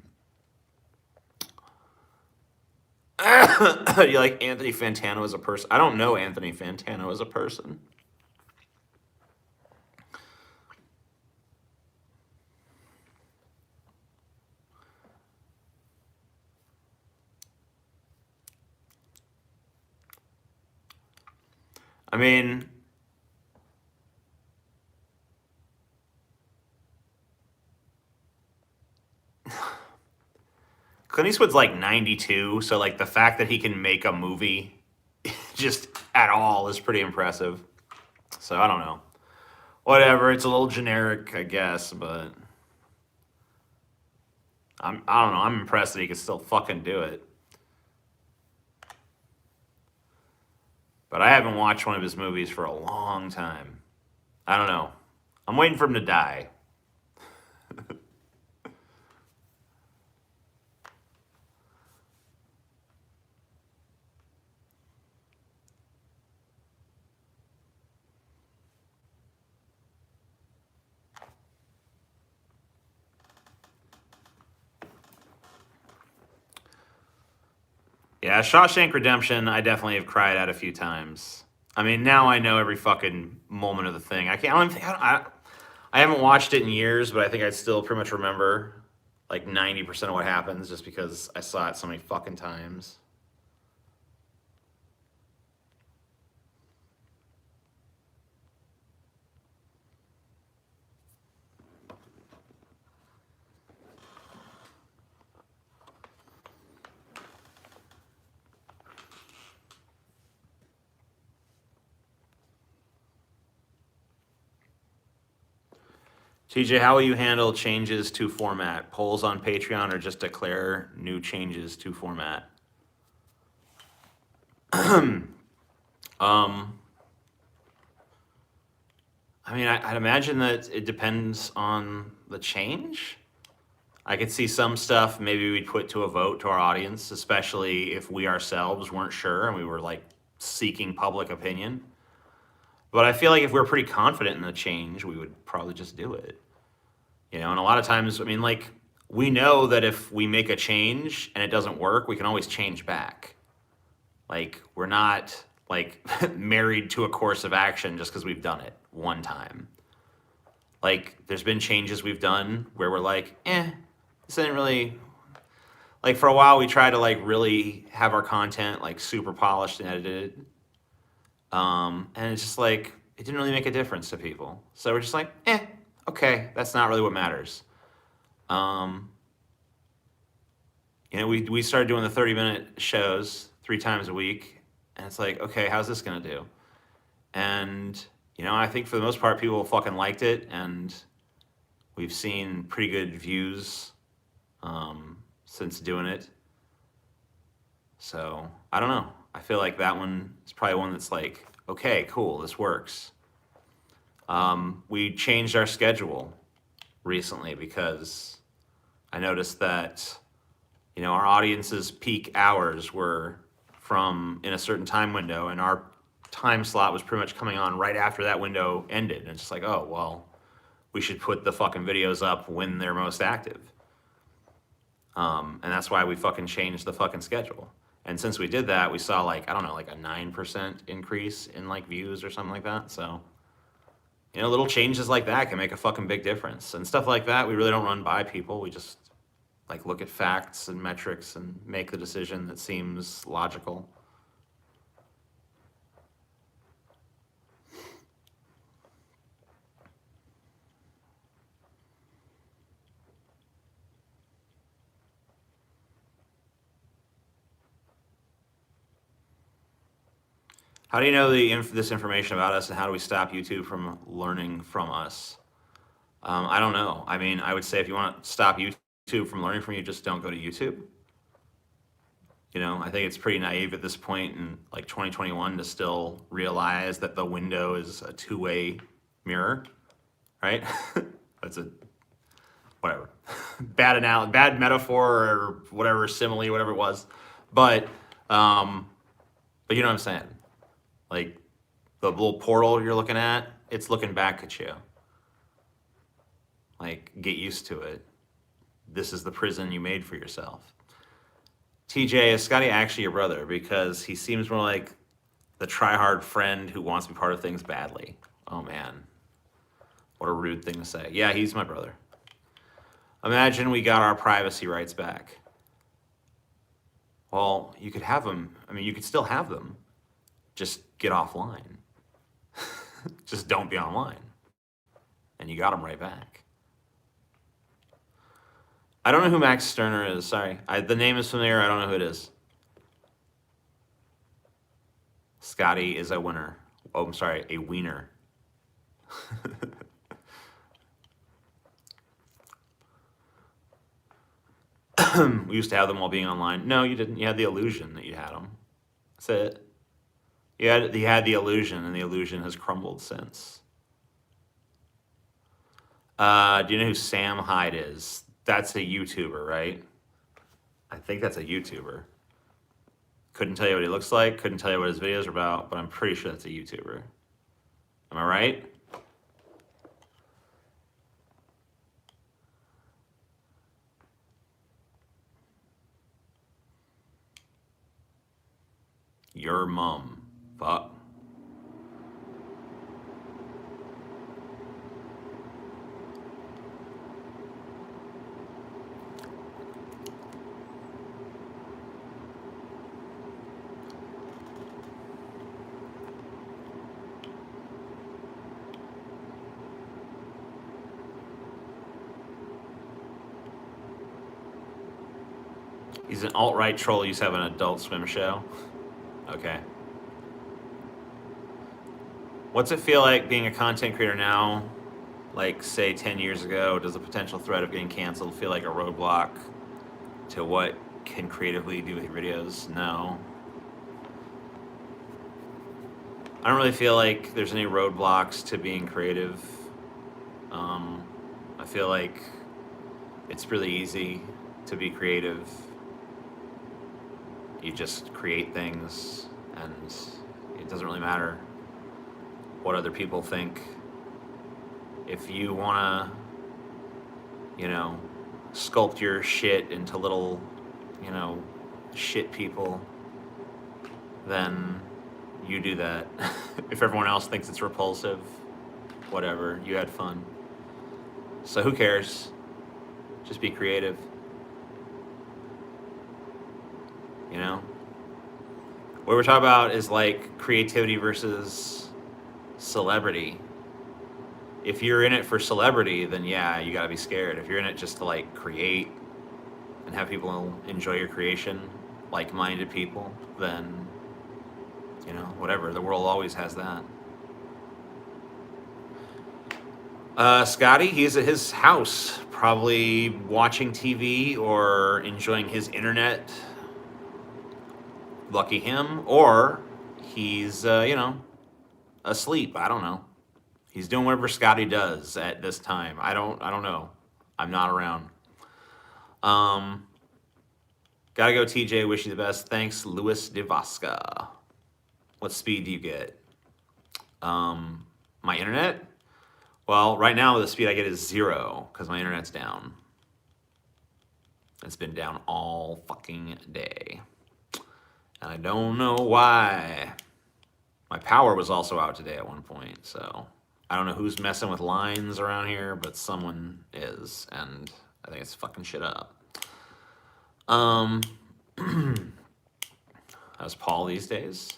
S1: like Anthony Fantano as a person? I don't know Anthony Fantano as a person. I mean, Clint Eastwood's like 92, so like the fact that he can make a movie just at all is pretty impressive. So I don't know. Whatever, it's a little generic, I guess, but I don't know. I'm impressed that he can still fucking do it. But I haven't watched one of his movies for a long time. I don't know. I'm waiting for him to die. Yeah, Shawshank Redemption, I definitely have cried at a few times. I mean, now I know every fucking moment of the thing. I can't. I don't think. I haven't watched it in years, but I think I still pretty much remember like 90% of what happens, just because I saw it so many fucking times. TJ, how will you handle changes to format? Polls on Patreon or just declare new changes to format? I mean, I'd imagine that it depends on the change. I could see some stuff maybe we'd put to a vote to our audience, especially if we ourselves weren't sure and we were like seeking public opinion. But I feel like if we're pretty confident in the change, we would probably just do it. You know, and a lot of times, I mean, like, we know that if we make a change and it doesn't work, we can always change back. Like, we're not, like, married to a course of action just because we've done it one time. Like, there's been changes we've done where we're like, this isn't really... Like, for a while, we tried to, like, really have our content, like, super polished and edited. And it's just like, it didn't really make a difference to people. So we're just like, okay, that's not really what matters. You know, we started doing the 30-minute shows 3 times a week, and it's like, okay, how's this gonna do? And, you know, I think for the most part, people fucking liked it, and We've seen pretty good views since doing it. So I don't know. I feel like that one is probably one that's like, okay, cool, this works. We changed our schedule recently because I noticed that, you know, our audience's peak hours were from in a certain time window, and our time slot was pretty much coming on right after that window ended. And it's just like, oh, well, we should put the fucking videos up when they're most active. And that's why we fucking changed the fucking schedule. And since we did that, we saw like, I don't know, like a 9% increase in like views or something like that. So, you know, little changes like that can make a fucking big difference. And stuff like that, we really don't run by people. We just like look at facts and metrics and make the decision that seems logical. How do you know this information about us, and how do we stop YouTube from learning from us? I don't know. I mean, I would say if you want to stop YouTube from learning from you, just don't go to YouTube. You know, I think it's pretty naive at this point in like 2021 to still realize that the window is a two-way mirror, right? That's a whatever bad metaphor or whatever simile, whatever it was, but you know what I'm saying. Like the little portal you're looking at, it's looking back at you. Like, get used to it. This is the prison you made for yourself. TJ, is Scotty actually your brother? Because he seems more like the try-hard friend who wants to be part of things badly. Oh man, what a rude thing to say. Yeah, he's my brother. Imagine we got our privacy rights back. Well, you could have them. I mean, you could still have them. Just get offline. Just don't be online. And you got them right back. I don't know who Max Sterner is. Sorry. The name is familiar. I don't know who it is. Scotty is a winner. Oh, I'm sorry. A wiener. We used to have them while being online. No, you didn't. You had the illusion that you had them. That's it. You had the illusion, and the illusion has crumbled since. Do you know who Sam Hyde is? That's a YouTuber, right? I think that's a YouTuber. Couldn't tell you what he looks like, couldn't tell you what his videos are about, but I'm pretty sure that's a YouTuber. Am I right? Your mom. Fuck. He's an alt-right troll. He used to have an Adult Swim show. Okay. What's it feel like being a content creator now? Like, say, 10 years ago, does the potential threat of getting canceled feel like a roadblock to what can creatively do with your videos? No. I don't really feel like there's any roadblocks to being creative. I feel like it's really easy to be creative. You just create things, and it doesn't really matter what other people think. If you want to, you know, sculpt your shit into little, you know, shit people, then you do that. If everyone else thinks it's repulsive, whatever, you had fun. So who cares? Just be creative. You know? What we're talking about is like creativity versus celebrity. If you're in it for celebrity, then yeah, you gotta be scared. If you're in it just to like create and have people enjoy your creation, like-minded people, then, you know, whatever. The world always has that. Scotty, he's at his house, probably watching TV or enjoying his internet. Lucky him. Or he's, asleep. I don't know. He's doing whatever Scotty does at this time. I don't know. I'm not around. Um, Gotta go, TJ. Wish you the best. Thanks, Louis Devosca. What speed do you get? My internet? Well, right now the speed I get is 0 because my internet's down. It's been down all fucking day. And I don't know why. My power was also out today at one point, so I don't know who's messing with lines around here, but someone is, and I think it's fucking shit up. How's Paul these days?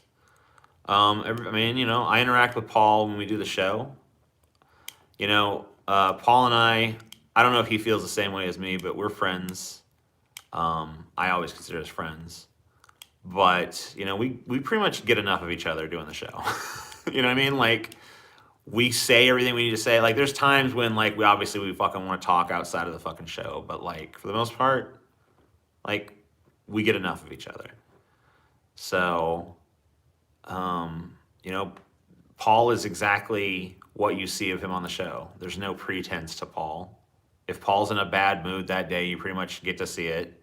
S1: I interact with Paul when we do the show. Paul and I don't know if he feels the same way as me, but we're friends. I always consider us friends. But, we pretty much get enough of each other doing the show. You know what I mean? Like, we say everything we need to say. Like, there's times when, like, we fucking want to talk outside of the fucking show. But, like, for the most part, like, we get enough of each other. So, Paul is exactly what you see of him on the show. There's no pretense to Paul. If Paul's in a bad mood that day, you pretty much get to see it.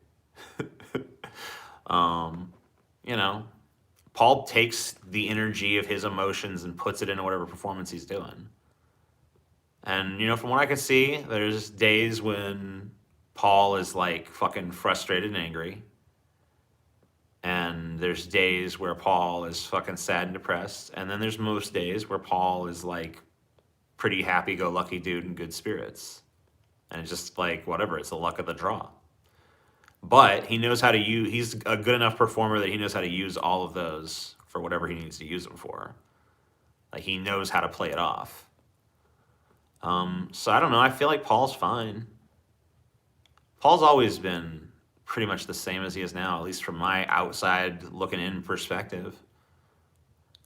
S1: Paul takes the energy of his emotions and puts it into whatever performance he's doing. And, from what I can see, there's days when Paul is like fucking frustrated and angry. And there's days where Paul is fucking sad and depressed. And then there's most days where Paul is like pretty happy-go-lucky dude in good spirits. And it's just like, whatever, it's the luck of the draw. But he knows how to he's a good enough performer that he knows how to use all of those for whatever he needs to use them for. Like, he knows how to play it off. So I don't know, I feel like Paul's fine. Paul's always been pretty much the same as he is now, at least from my outside looking in perspective.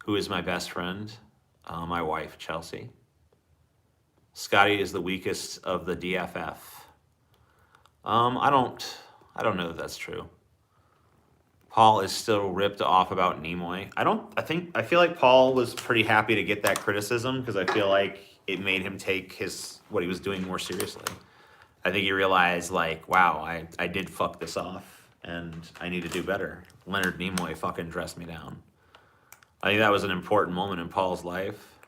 S1: Who is my best friend? My wife, Chelsea. Scotty is the weakest of the DFF. I don't know that that's true. Paul is still ripped off about Nimoy. I feel like Paul was pretty happy to get that criticism because I feel like it made him take what he was doing more seriously. I think he realized, like, wow, I did fuck this off and I need to do better. Leonard Nimoy fucking dressed me down. I think that was an important moment in Paul's life.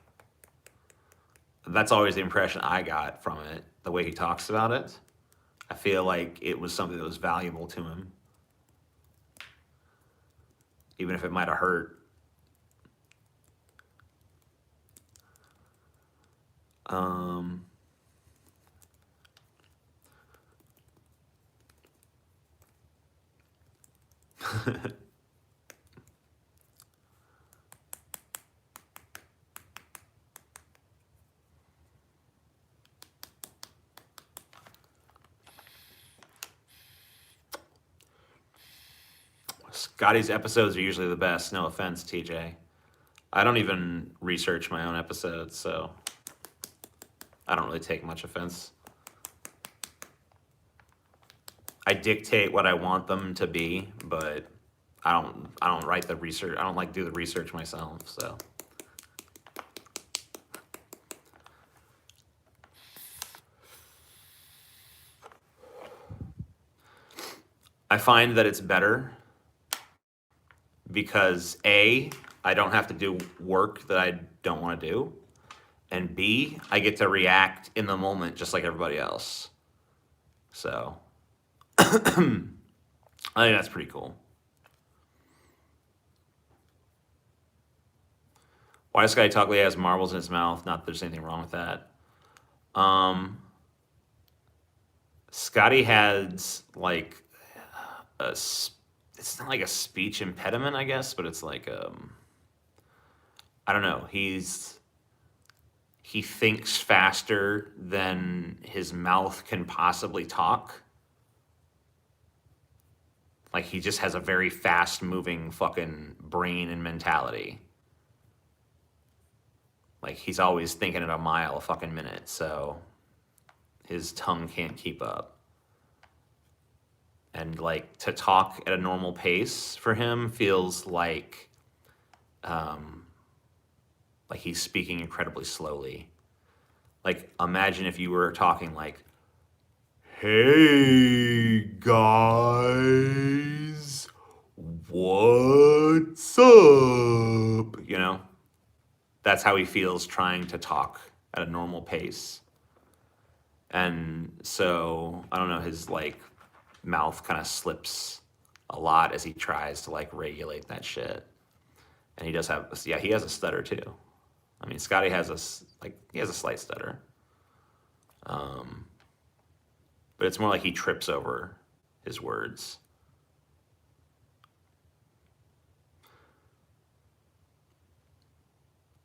S1: That's always the impression I got from it, the way he talks about it. I feel like it was something that was valuable to him, even if it might have hurt. Scotty's episodes are usually the best. No offense, TJ. I don't even research my own episodes, so I don't really take much offense. I dictate what I want them to be, but I don't write the research. I don't like do the research myself, so. I find that it's better because A, I don't have to do work that I don't want to do, and B, I get to react in the moment just like everybody else. So I think that's pretty cool. Why does Scotty talk like he has marbles in his mouth? Not that there's anything wrong with that. Scotty has like it's not like a speech impediment, I guess, but it's like I don't know. He thinks faster than his mouth can possibly talk. Like, he just has a very fast moving fucking brain and mentality. Like, he's always thinking at a mile a fucking minute, so his tongue can't keep up. And, like, to talk at a normal pace for him feels like he's speaking incredibly slowly. Like, imagine if you were talking like, "Hey, guys, what's up?" You know? That's how he feels trying to talk at a normal pace. And so, I don't know, his, like, mouth kind of slips a lot as he tries to, like, regulate that shit. And he does have, yeah, he has a stutter too. I mean, Scotty has he has a slight stutter. But it's more like he trips over his words.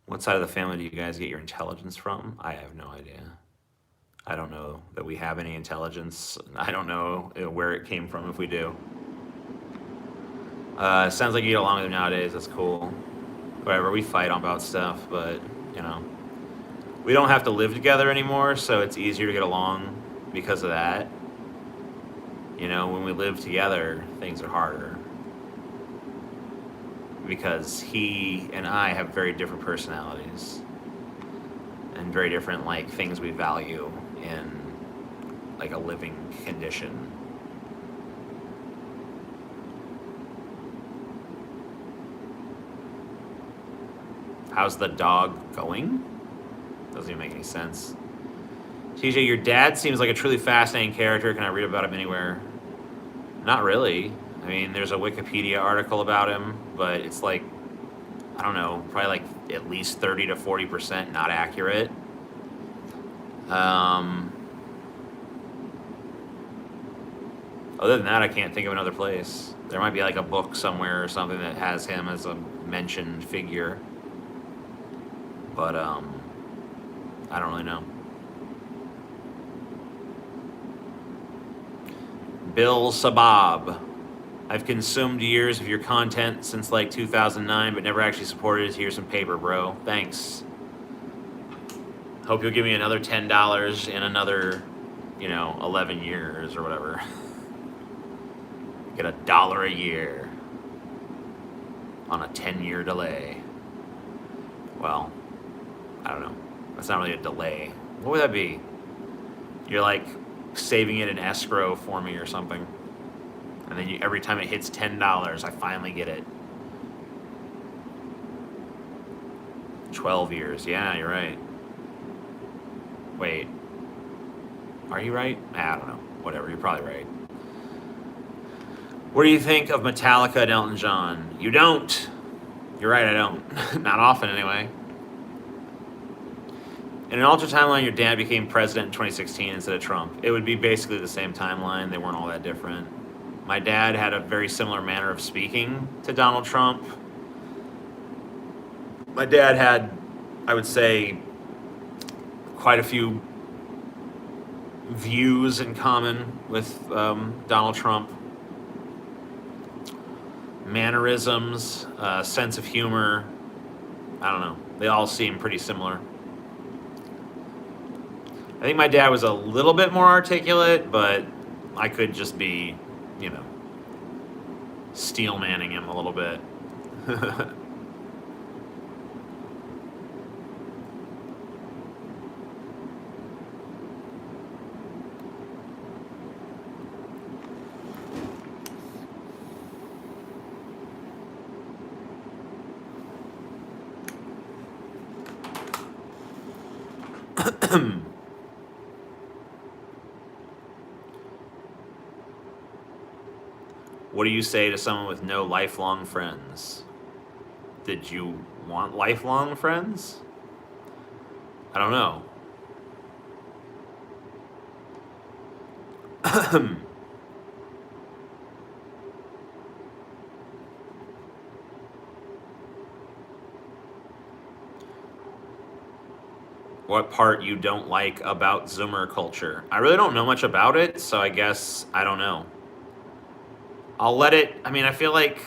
S1: What side of the family do you guys get your intelligence from? I have no idea. I don't know that we have any intelligence. I don't know where it came from if we do. Sounds like you get along with them nowadays. That's cool. Whatever, we fight about stuff, but, you know, we don't have to live together anymore, so it's easier to get along because of that. You know, when we live together, things are harder. Because he and I have very different personalities. And very different, like, things we value in, like, a living condition. How's the dog going? Doesn't even make any sense. TJ, your dad seems like a truly fascinating character. Can I read about him anywhere? Not really. I mean, there's a Wikipedia article about him, but it's like, I don't know, probably like at least 30 to 40% not accurate. Other than that, I can't think of another place. There might be like a book somewhere or something that has him as a mentioned figure. But, I don't really know. Bill Sabab. I've consumed years of your content since like 2009, but never actually supported it. Here's some paper, bro. Thanks. Hope you'll give me another $10 in another, 11 years or whatever. Get $1 a year on a 10-year delay. Well, I don't know. That's not really a delay. What would that be? You're like saving it in escrow for me or something. And then every time it hits $10, I finally get it. 12 years. Yeah, you're right. Wait. Are you right? I don't know. Whatever, you're probably right. What do you think of Metallica and Elton John? You don't. You're right, I don't. Not often, anyway. In an alternate timeline, your dad became president in 2016 instead of Trump. It would be basically the same timeline. They weren't all that different. My dad had a very similar manner of speaking to Donald Trump. My dad had, I would say, quite a few views in common with Donald Trump. Mannerisms, sense of humor, I don't know. They all seem pretty similar. I think my dad was a little bit more articulate, but I could just be, steel manning him a little bit. What do you say to someone with no lifelong friends? Did you want lifelong friends? I don't know. What part you don't like about Zoomer culture? I really don't know much about it, so I guess I don't know. I'll let it, I feel like,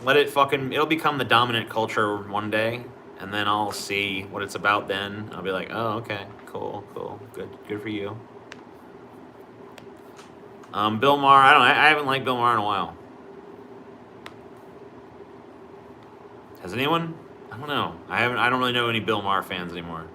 S1: it'll become the dominant culture one day, and then I'll see what it's about then. I'll be like, oh, okay, cool, good for you. Bill Maher, I haven't liked Bill Maher in a while. Has anyone? I don't know. I don't really know any Bill Maher fans anymore.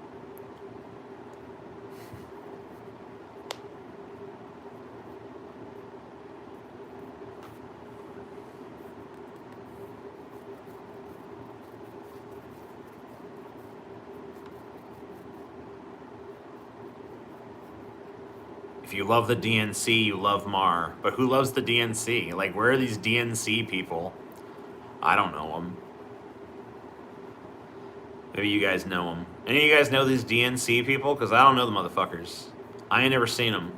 S1: If you love the DNC, you love Maher. But who loves the DNC? Like, where are these DNC people? I don't know them. Maybe you guys know them. Any of you guys know these DNC people? Because I don't know the motherfuckers. I ain't never seen them.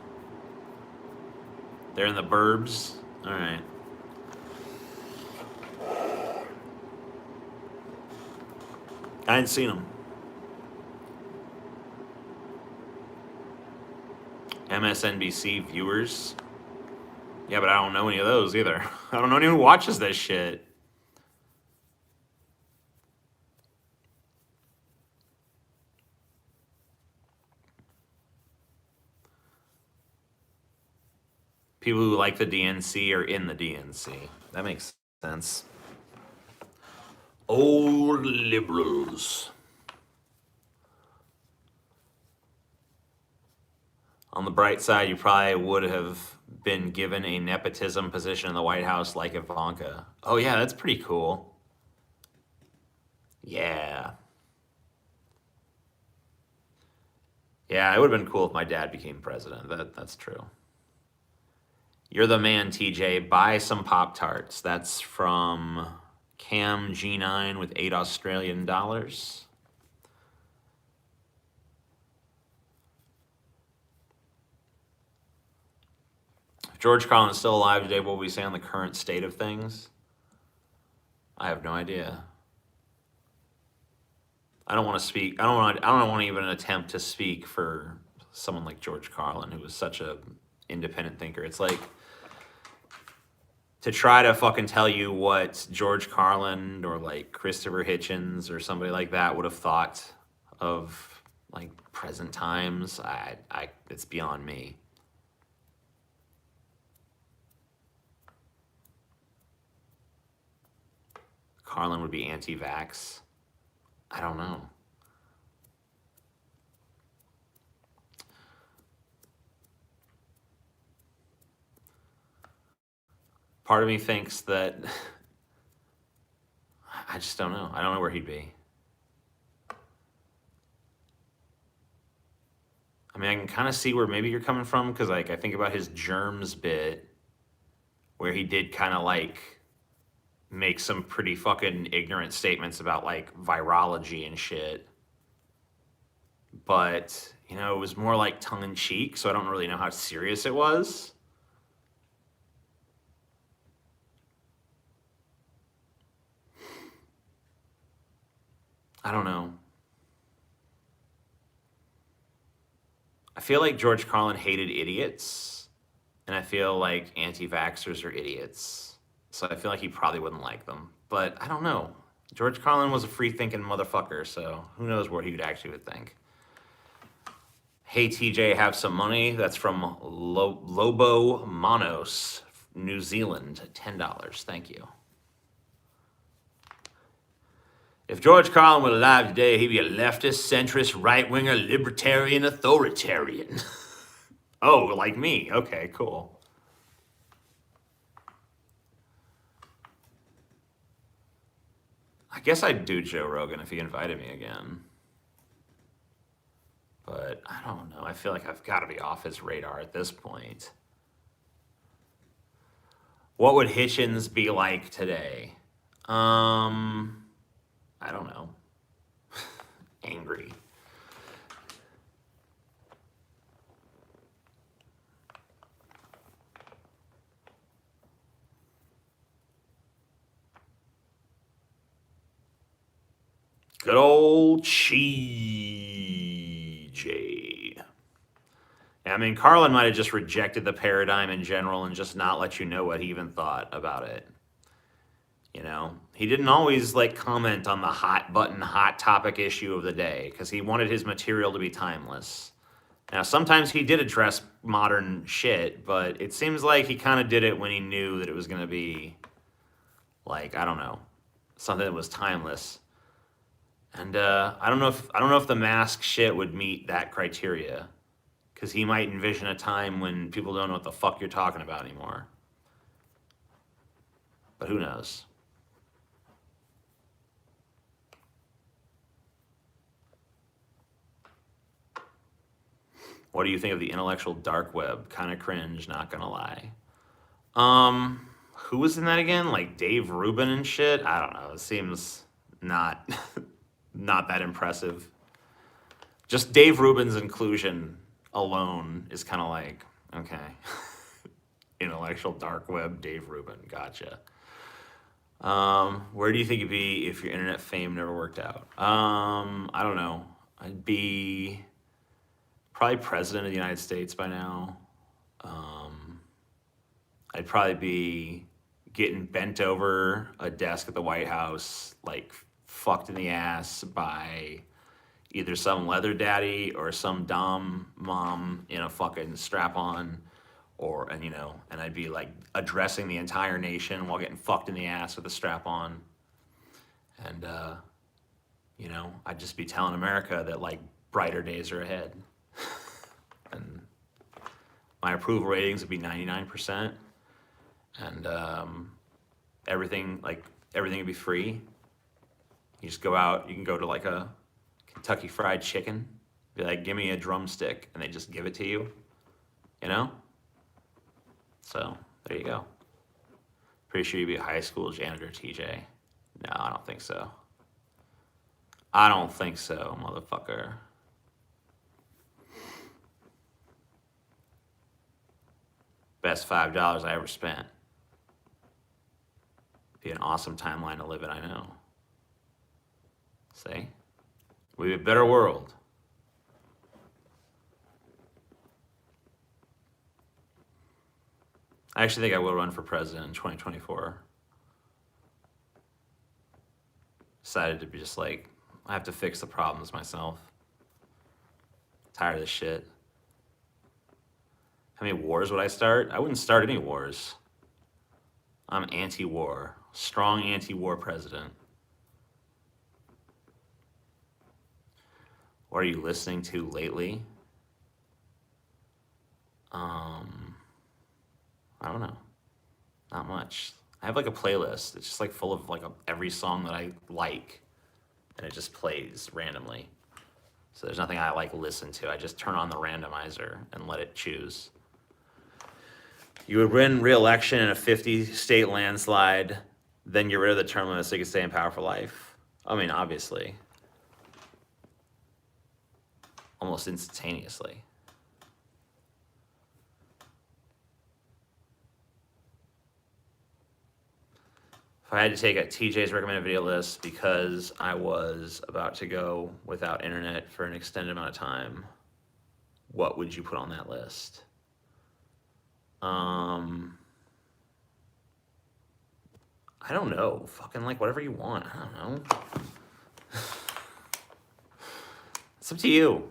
S1: They're in the burbs. All right. I ain't seen them. MSNBC viewers. Yeah, but I don't know any of those either. I don't know anyone who watches this shit. People who like the DNC are in the DNC. That makes sense. Old liberals. On the bright side, you probably would have been given a nepotism position in the White House like Ivanka. Oh yeah, that's pretty cool. Yeah. Yeah, it would have been cool if my dad became president. That's true. You're the man, TJ. Buy some Pop-Tarts. That's from Cam G9 with $8 Australian. If George Carlin's still alive today, what will we say on the current state of things? I have no idea. I don't want to speak. I don't want to even attempt to speak for someone like George Carlin, who was such a independent thinker. It's like to try to fucking tell you what George Carlin or like Christopher Hitchens or somebody like that would have thought of like present times. It's beyond me. Carlin would be anti-vax. I don't know. Part of me thinks that I just don't know. I don't know where he'd be. I mean, I can kind of see where maybe you're coming from, because like I think about his germs bit where he did kind of like make some pretty fucking ignorant statements about like virology and shit. But, you know, it was more like tongue in cheek, so I don't really know how serious it was. I don't know. I feel like George Carlin hated idiots, and I feel like anti-vaxxers are idiots. So I feel like he probably wouldn't like them. But I don't know. George Carlin was a free-thinking motherfucker, so who knows what he would actually would think. Hey, TJ, have some money. That's from Lobo Monos, New Zealand, $10. Thank you. If George Carlin were alive today, he'd be a leftist, centrist, right-winger, libertarian, authoritarian. Oh, like me. Okay, cool. I guess I'd do Joe Rogan if he invited me again. But I don't know. I feel like I've got to be off his radar at this point. What would Hitchens be like today? I don't know. Angry. Good old CJ. I mean, Carlin might have just rejected the paradigm in general and just not let you know what he even thought about it. You know, he didn't always like comment on the hot button, hot topic issue of the day because he wanted his material to be timeless. Now, sometimes he did address modern shit, but it seems like he kind of did it when he knew that it was going to be, like, I don't know, something that was timeless. And I don't know if the mask shit would meet that criteria, because he might envision a time when people don't know what the fuck you're talking about anymore. But who knows? What do you think of the intellectual dark web? Kind of cringe, not gonna lie. Who was in that again? Like Dave Rubin and shit? I don't know. It seems not not that impressive. Just Dave Rubin's inclusion alone is kind of like, okay. Intellectual dark web, Dave Rubin, gotcha. Where do you think you'd be if your internet fame never worked out? I don't know. I'd be probably president of the United States by now. I'd probably be getting bent over a desk at the White House, like fucked in the ass by either some leather daddy or some dumb mom in a fucking strap-on, and I'd be like addressing the entire nation while getting fucked in the ass with a strap-on, and I'd just be telling America that like brighter days are ahead, and my approval ratings would be 99%, and everything would be free. You just go out, you can go to like a Kentucky Fried Chicken, be like, give me a drumstick, and they just give it to you, So, there you go. Pretty sure you'd be a high school janitor, TJ. No, I don't think so. I don't think so, motherfucker. Best $5 I ever spent. Be an awesome timeline to live in, I know. See? We'd be a better world. I actually think I will run for president in 2024. Decided to be just like, I have to fix the problems myself. Tired of this shit. How many wars would I start? I wouldn't start any wars. I'm anti-war. Strong anti-war president. What are you listening to lately? I don't know. Not much. I have like a playlist. It's just like full of like every song that I like, and it just plays randomly. So there's nothing I like listen to. I just turn on the randomizer and let it choose. You would win re-election in a 50-state landslide, then get rid of the term limit so you can stay in power for life. I mean, obviously. Almost instantaneously. If I had to take a TJ's recommended video list because I was about to go without internet for an extended amount of time, what would you put on that list? I don't know. Fucking like whatever you want. I don't know. It's up to you.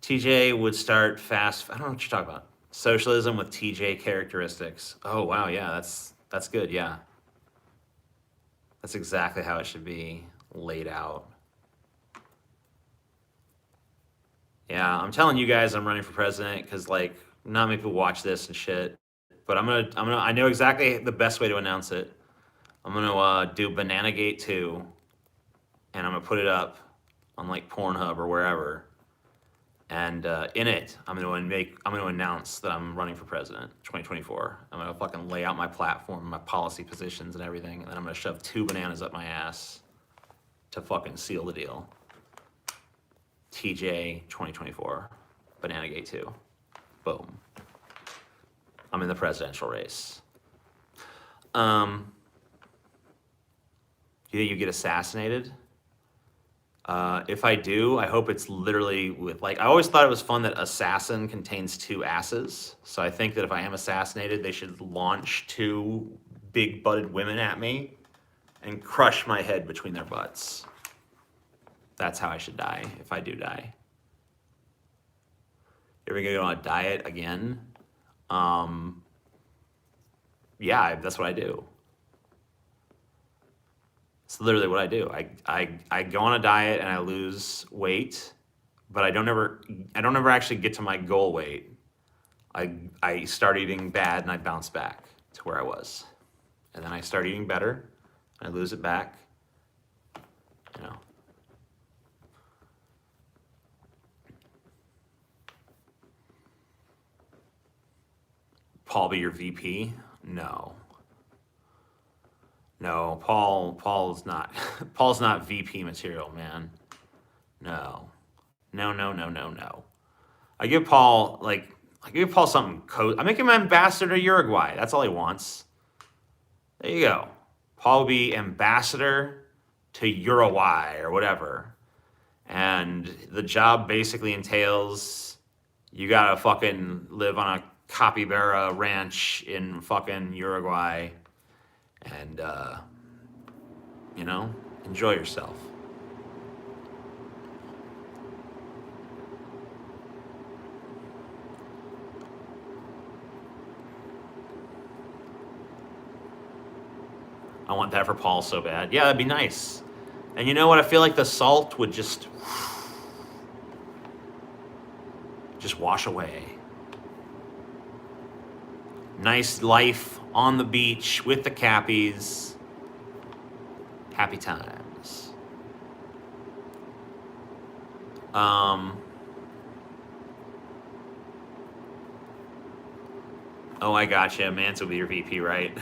S1: TJ would start fast. I don't know what you're talking about. Socialism with TJ characteristics. Oh, wow. Yeah, that's good. Yeah. That's exactly how it should be laid out. Yeah, I'm telling you guys I'm running for president because like not many people watch this and shit. But I know exactly the best way to announce it. I'm gonna do Bananagate 2, and I'm gonna put it up on like Pornhub or wherever. And in it, I'm gonna announce that I'm running for president, 2024. I'm gonna fucking lay out my platform, my policy positions, and everything, and then I'm gonna shove 2 bananas up my ass to fucking seal the deal. TJ 2024, Bananagate 2, boom. I'm in the presidential race. You think you get assassinated? If I do, I hope it's literally with like, I always thought it was fun that assassin contains 2 asses. So I think that if I am assassinated, they should launch 2 big butted women at me and crush my head between their butts. That's how I should die, if I do die. You're gonna go on a diet again? Yeah, that's what I do. It's literally what I do. I go on a diet and I lose weight, but I don't ever actually get to my goal weight. I start eating bad and I bounce back to where I was. And then I start eating better, and I lose it back. You know. Paul be your VP? No. No, Paul's not Paul's not VP material, man. No. No. I give Paul something I make him ambassador to Uruguay. That's all he wants. There you go. Paul will be ambassador to Uruguay or whatever. And the job basically entails you gotta fucking live on a capybara ranch in fucking Uruguay and, enjoy yourself. I want that for Paul so bad. Yeah, that'd be nice. And you know what? I feel like the salt would just wash away. Nice life on the beach with the cappies. Happy times. Oh, I gotcha. Mance will be your VP, right?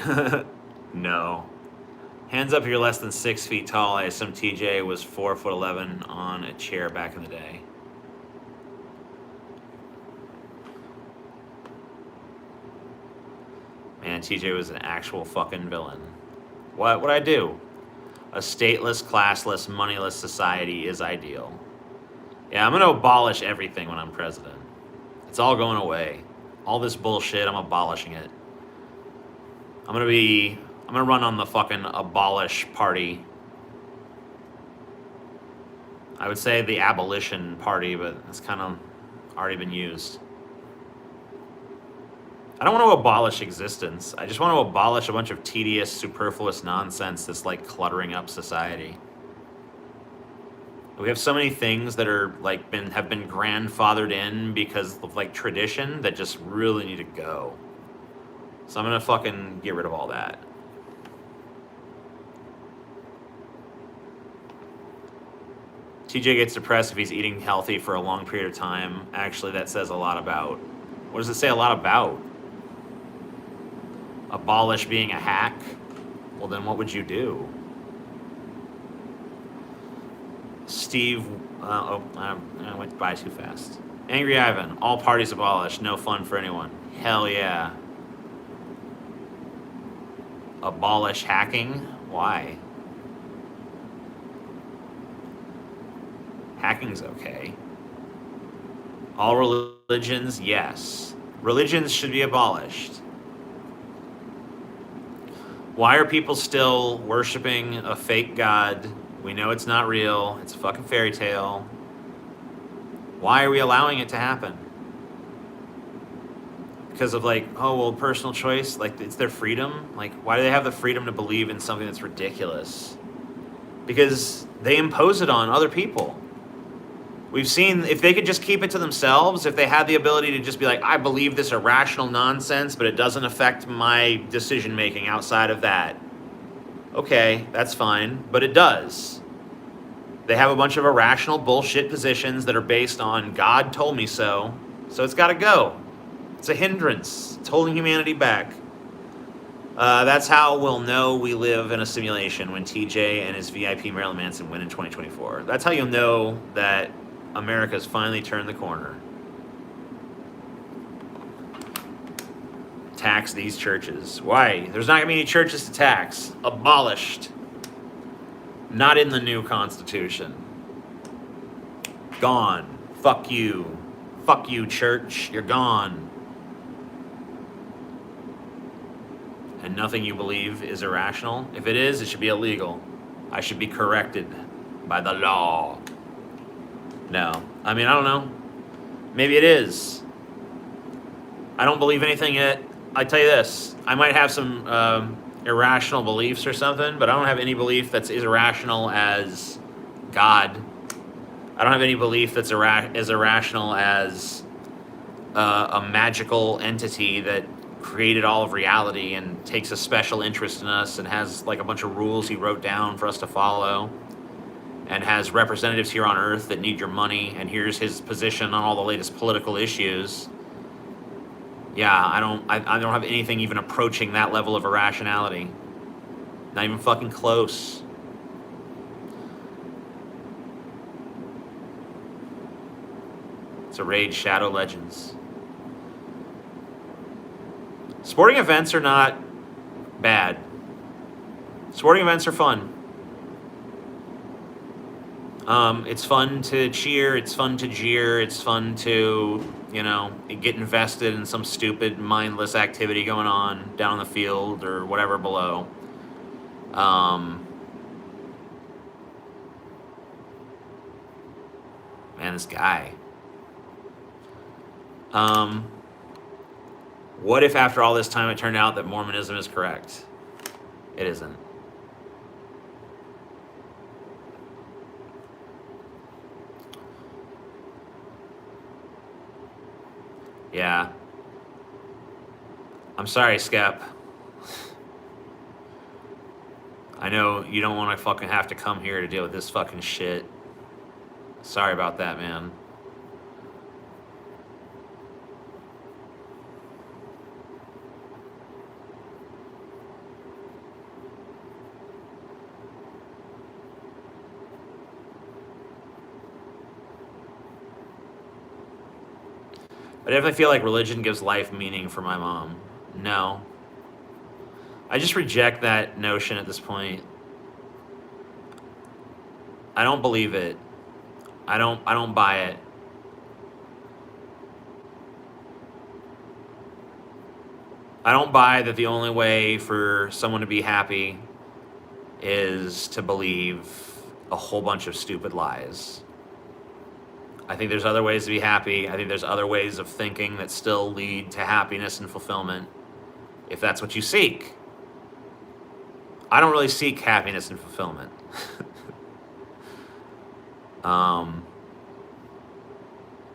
S1: No. Hands up if you're less than 6 feet tall. I assume TJ was 4'11" on a chair back in the day. Man, TJ was an actual fucking villain. What'd I do? A stateless, classless, moneyless society is ideal. Yeah, I'm gonna abolish everything when I'm president. It's all going away. All this bullshit, I'm abolishing it. I'm gonna run on the fucking abolish party. I would say the abolition party, but it's kind of already been used. I don't want to abolish existence. I just want to abolish a bunch of tedious, superfluous nonsense that's like cluttering up society. We have so many things that are have been grandfathered in because of like tradition that just really need to go. So I'm gonna fucking get rid of all that. TJ gets depressed if he's eating healthy for a long period of time. Actually, that says a lot about. What does it say a lot about? Abolish being a hack? Well, then what would you do? Steve, I went by too fast. Angry Ivan, all parties abolished, no fun for anyone. Hell yeah. Abolish hacking? Why? Hacking's okay. All religions, yes. Religions should be abolished. Why are people still worshiping a fake god? We know it's not real. It's a fucking fairy tale. Why are we allowing it to happen? Because of personal choice? It's their freedom? Why do they have the freedom to believe in something that's ridiculous? Because they impose it on other people. We've seen, if they could just keep it to themselves, if they had the ability to just be like, I believe this irrational nonsense, but it doesn't affect my decision-making outside of that. Okay, that's fine, but it does. They have a bunch of irrational bullshit positions that are based on God told me so it's gotta go. It's a hindrance. It's holding humanity back. That's how we'll know we live in a simulation when TJ and his VIP Marilyn Manson win in 2024. That's how you'll know that America's finally turned the corner. Tax these churches. Why? There's not gonna be any churches to tax. Abolished. Not in the new Constitution. Gone. Fuck you. Fuck you, church. You're gone. and nothing you believe is irrational? If it is, it should be illegal. I should be corrected by the law. No. I mean, I don't know. Maybe it is. I don't believe anything yet. I tell you this, I might have some irrational beliefs or something, but I don't have any belief that's as irrational as God. I don't have any belief that's as irrational as a magical entity that created all of reality and takes a special interest in us and has like a bunch of rules he wrote down for us to follow, and has representatives here on Earth that need your money, and here's his position on all the latest political issues. Yeah, I don't have anything even approaching that level of irrationality. Not even fucking close. It's a raid, Shadow Legends. Sporting events are not bad. Sporting events are fun. It's fun to cheer, it's fun to jeer, it's fun to, get invested in some stupid, mindless activity going on down the field or whatever below. Man, this guy. What if after all this time it turned out that Mormonism is correct? It isn't. Yeah. I'm sorry, Skep. I know you don't want to fucking have to come here to deal with this fucking shit. Sorry about that, man. I definitely feel like religion gives life meaning for my mom. No. I just reject that notion at this point. I don't believe it. I don't buy it. I don't buy that the only way for someone to be happy is to believe a whole bunch of stupid lies. I think there's other ways to be happy. I think there's other ways of thinking that still lead to happiness and fulfillment, if that's what you seek. I don't really seek happiness and fulfillment.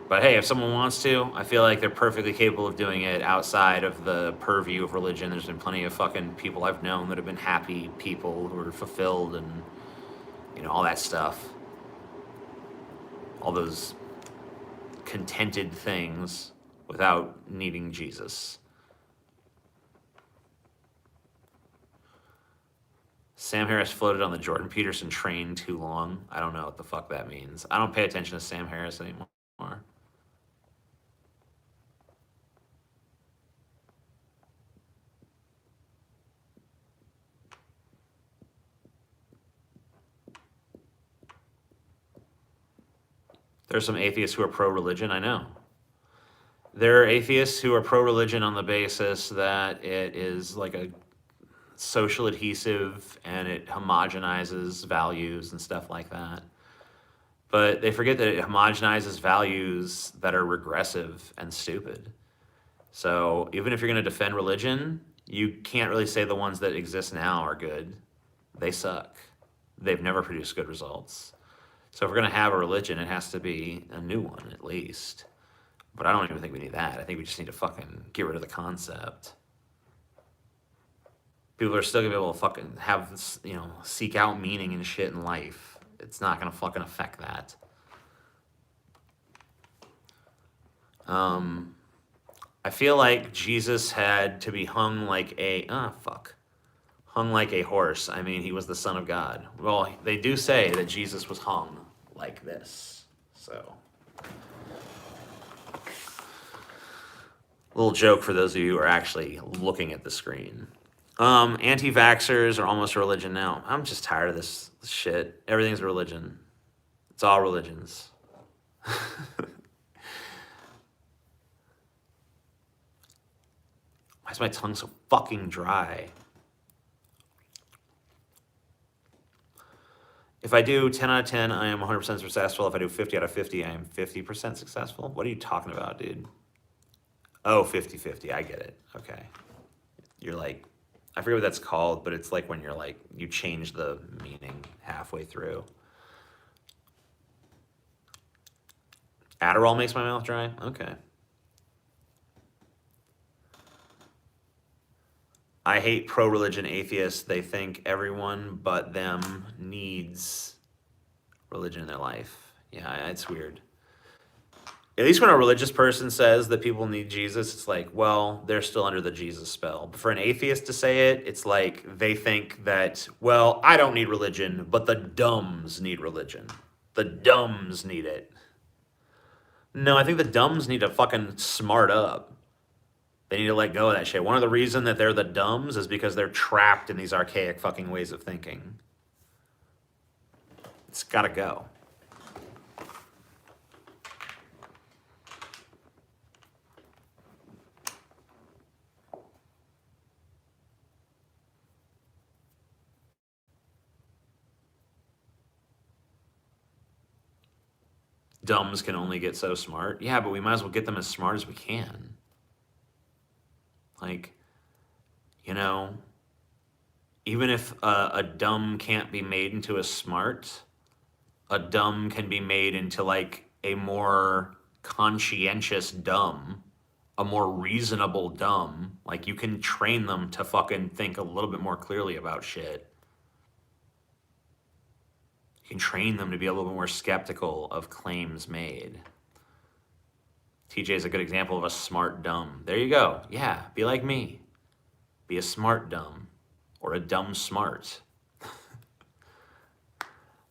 S1: But hey, if someone wants to, I feel like they're perfectly capable of doing it outside of the purview of religion. There's been plenty of fucking people I've known that have been happy people who are fulfilled and, all that stuff. All those contented things without needing Jesus. Sam Harris floated on the Jordan Peterson train too long. I don't know what the fuck that means. I don't pay attention to Sam Harris anymore. There's some atheists who are pro-religion, I know. There are atheists who are pro-religion on the basis that it is like a social adhesive and it homogenizes values and stuff like that. But they forget that it homogenizes values that are regressive and stupid. So even if you're going to defend religion, you can't really say the ones that exist now are good. They suck. They've never produced good results. So if we're going to have a religion, it has to be a new one at least. But I don't even think we need that. I think we just need to fucking get rid of the concept. People are still going to be able to fucking have, seek out meaning and shit in life. It's not going to fucking affect that. I feel like Jesus had to be hung like hung like a horse. I mean, he was the Son of God. Well, they do say that Jesus was hung like this. So, little joke for those of you who are actually looking at the screen. Anti-vaxxers are almost a religion now. I'm just tired of this shit. Everything's a religion. It's all religions. Why is my tongue so fucking dry? If I do 10 out of 10, I am 100% successful. If I do 50 out of 50, I am 50% successful. What are you talking about, dude? Oh, 50-50. I get it. Okay. You're like, I forget what that's called, but it's like when you're like, you change the meaning halfway through. Adderall makes my mouth dry? Okay. I hate pro-religion atheists. They think everyone but them needs religion in their life. Yeah, it's weird. At least when a religious person says that people need Jesus, it's like, well, they're still under the Jesus spell. But for an atheist to say it, it's like they think that, well, I don't need religion, but the dumbs need religion. The dumbs need it. No, I think the dumbs need to fucking smart up. They need to let go of that shit. One of the reasons that they're the dumbs is because they're trapped in these archaic fucking ways of thinking. It's gotta go. Dumbs can only get so smart. Yeah, but we might as well get them as smart as we can. Like, you know, even if a dumb can't be made into a smart, a dumb can be made into like a more conscientious dumb, a more reasonable dumb. Like you can train them to fucking think a little bit more clearly about shit. You can train them to be a little bit more skeptical of claims made. TJ is a good example of a smart dumb. There you go. Yeah, be like me. Be a smart dumb or a dumb smart.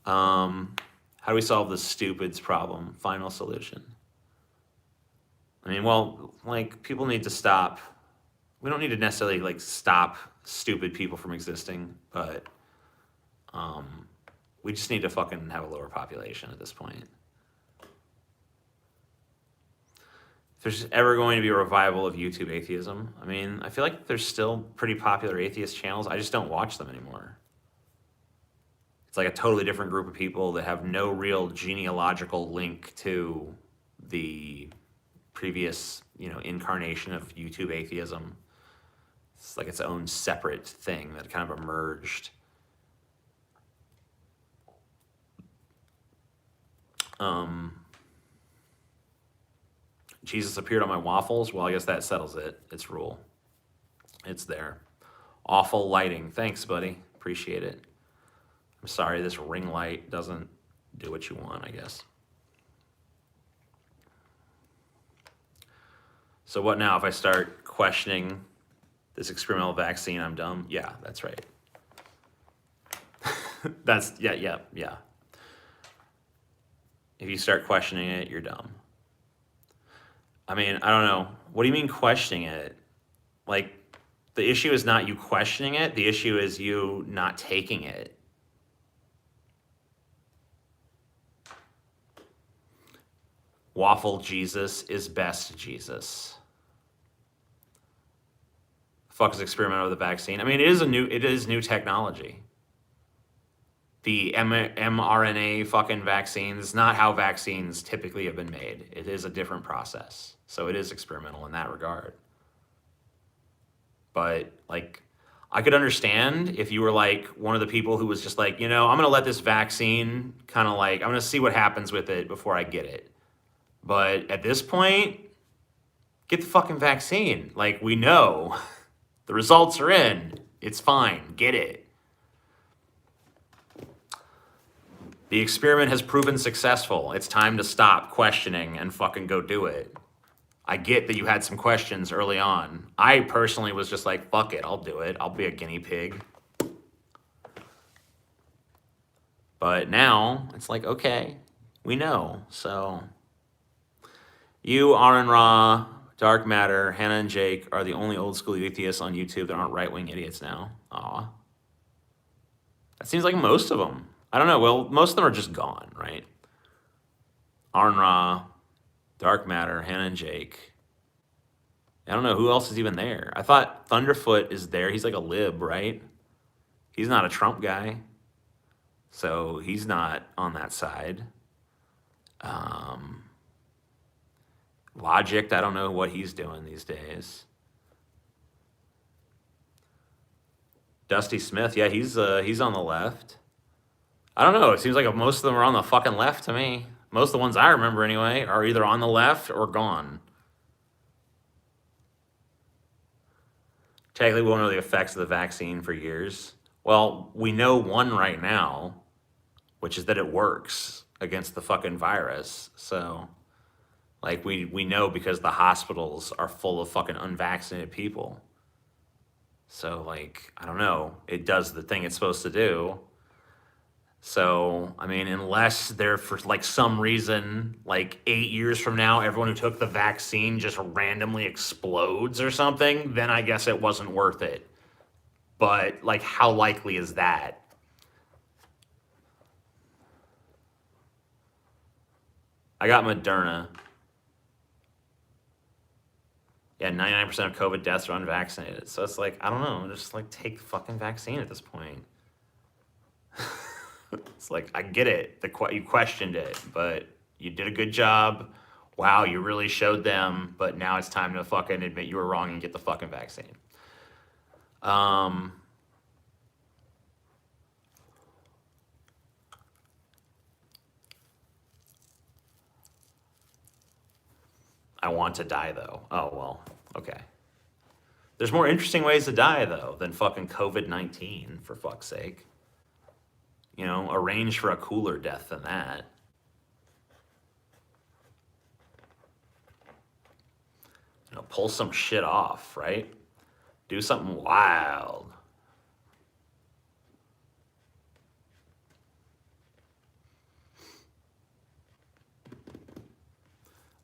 S1: How do we solve the stupids problem? Final solution. I mean, well, like people need to stop. We don't need to necessarily like stop stupid people from existing, but we just need to fucking have a lower population at this point. If there's ever going to be a revival of YouTube atheism, I mean, I feel like there's still pretty popular atheist channels. I just don't watch them anymore. It's like a totally different group of people that have no real genealogical link to the previous, incarnation of YouTube atheism. It's like its own separate thing that kind of emerged. Jesus appeared on my waffles. Well, I guess that settles it. It's rule. It's there. Awful lighting. Thanks, buddy. Appreciate it. I'm sorry this ring light doesn't do what you want, I guess. So what now if I start questioning this experimental vaccine? I'm dumb? Yeah, that's right. Yeah. If you start questioning it, you're dumb. I mean, I don't know. What do you mean questioning it? Like, the issue is not you questioning it. The issue is you not taking it. Waffle Jesus is best Jesus. Fuck is experimental with the vaccine? I mean, it is new technology. The mRNA fucking vaccines is not how vaccines typically have been made. It is a different process. So it is experimental in that regard. But like, I could understand if you were like one of the people who was just like, I'm going to let this vaccine kind of like, I'm going to see what happens with it before I get it. But at this point, get the fucking vaccine. Like, we know the results are in. It's fine. Get it. The experiment has proven successful. It's time to stop questioning and fucking go do it. I get that you had some questions early on. I personally was just like, fuck it, I'll do it. I'll be a guinea pig. But now, it's like, okay, we know. So, you, Aaron Ra, Dark Matter, Hannah and Jake are the only old school atheists on YouTube that aren't right-wing idiots now. Aw. That seems like most of them. I don't know. Well, most of them are just gone, right? Aaron Ra, Dark Matter, Hannah and Jake. I don't know who else is even there. I thought Thunderfoot is there. He's like a lib, right? He's not a Trump guy, so he's not on that side. Logic, I don't know what he's doing these days. Dusty Smith, yeah, he's on the left. I don't know. It seems like most of them are on the fucking left to me. Most of the ones I remember anyway are either on the left or gone. Technically, we won't know the effects of the vaccine for years. Well, we know one right now, which is that it works against the fucking virus. So, like, we know because the hospitals are full of fucking unvaccinated people. So, like, I don't know. It does the thing it's supposed to do. So, I mean, unless there for like some reason, like 8 years from now, everyone who took the vaccine just randomly explodes or something, then I guess it wasn't worth it. But, like, how likely is that? I got Moderna. Yeah, 99% of COVID deaths are unvaccinated. So it's like, I don't know, just like take the fucking vaccine at this point. It's like, I get it. You questioned it, but you did a good job. Wow, you really showed them, but now it's time to fucking admit you were wrong and get the fucking vaccine. I want to die, though. Oh, well, okay. There's more interesting ways to die, though, than fucking COVID-19, for fuck's sake. You know, arrange for a cooler death than that. You know, pull some shit off, right? Do something wild.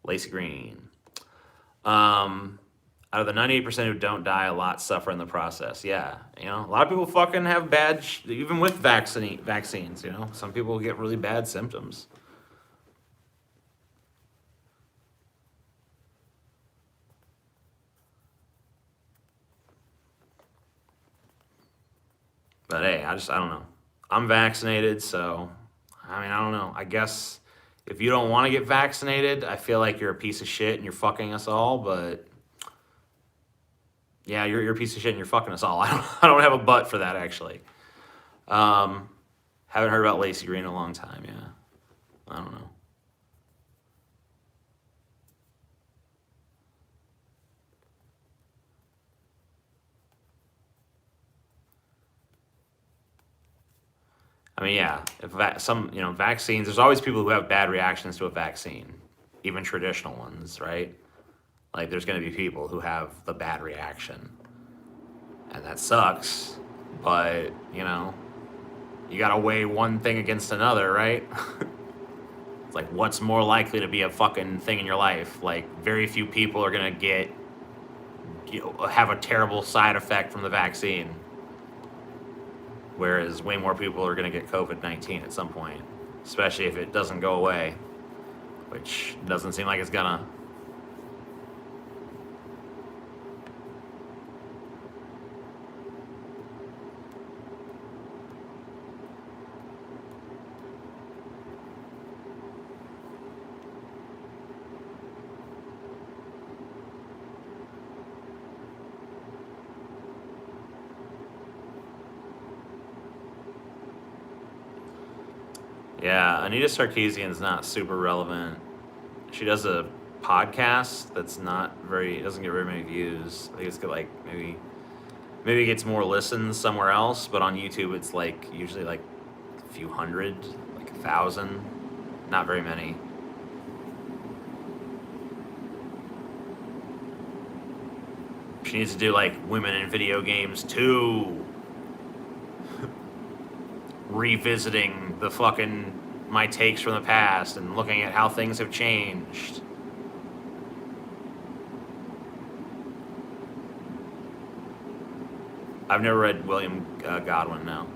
S1: Lacey Green. Out of the 98% who don't die, a lot suffer in the process. Yeah, you know, a lot of people fucking have bad, even with vaccines, you know. Some people get really bad symptoms. But hey, I don't know. I'm vaccinated, so, I mean, I don't know. I guess if you don't want to get vaccinated, I feel like you're a piece of shit and you're fucking us all, but yeah, you're a piece of shit and you're fucking us all. I don't have a but for that, actually. Haven't heard about Lacey Green in a long time, yeah. I don't know. I mean, yeah, if vaccines, there's always people who have bad reactions to a vaccine, even traditional ones, right? Like, there's going to be people who have the bad reaction. And that sucks, but, you know, you got to weigh one thing against another, right? It's like, what's more likely to be a fucking thing in your life? Like, very few people are going to have a terrible side effect from the vaccine. Whereas way more people are going to get COVID-19 at some point, especially if it doesn't go away, which doesn't seem like it's gonna. Yeah, Anita Sarkeesian's not super relevant. She does a podcast that's doesn't get very many views. I think it's got like maybe it gets more listens somewhere else, but on YouTube it's like usually like a few hundred, like 1,000, not very many. She needs to do like women in video games too. Revisiting the fucking my takes from the past and looking at how things have changed. I've never read William Godwin, no.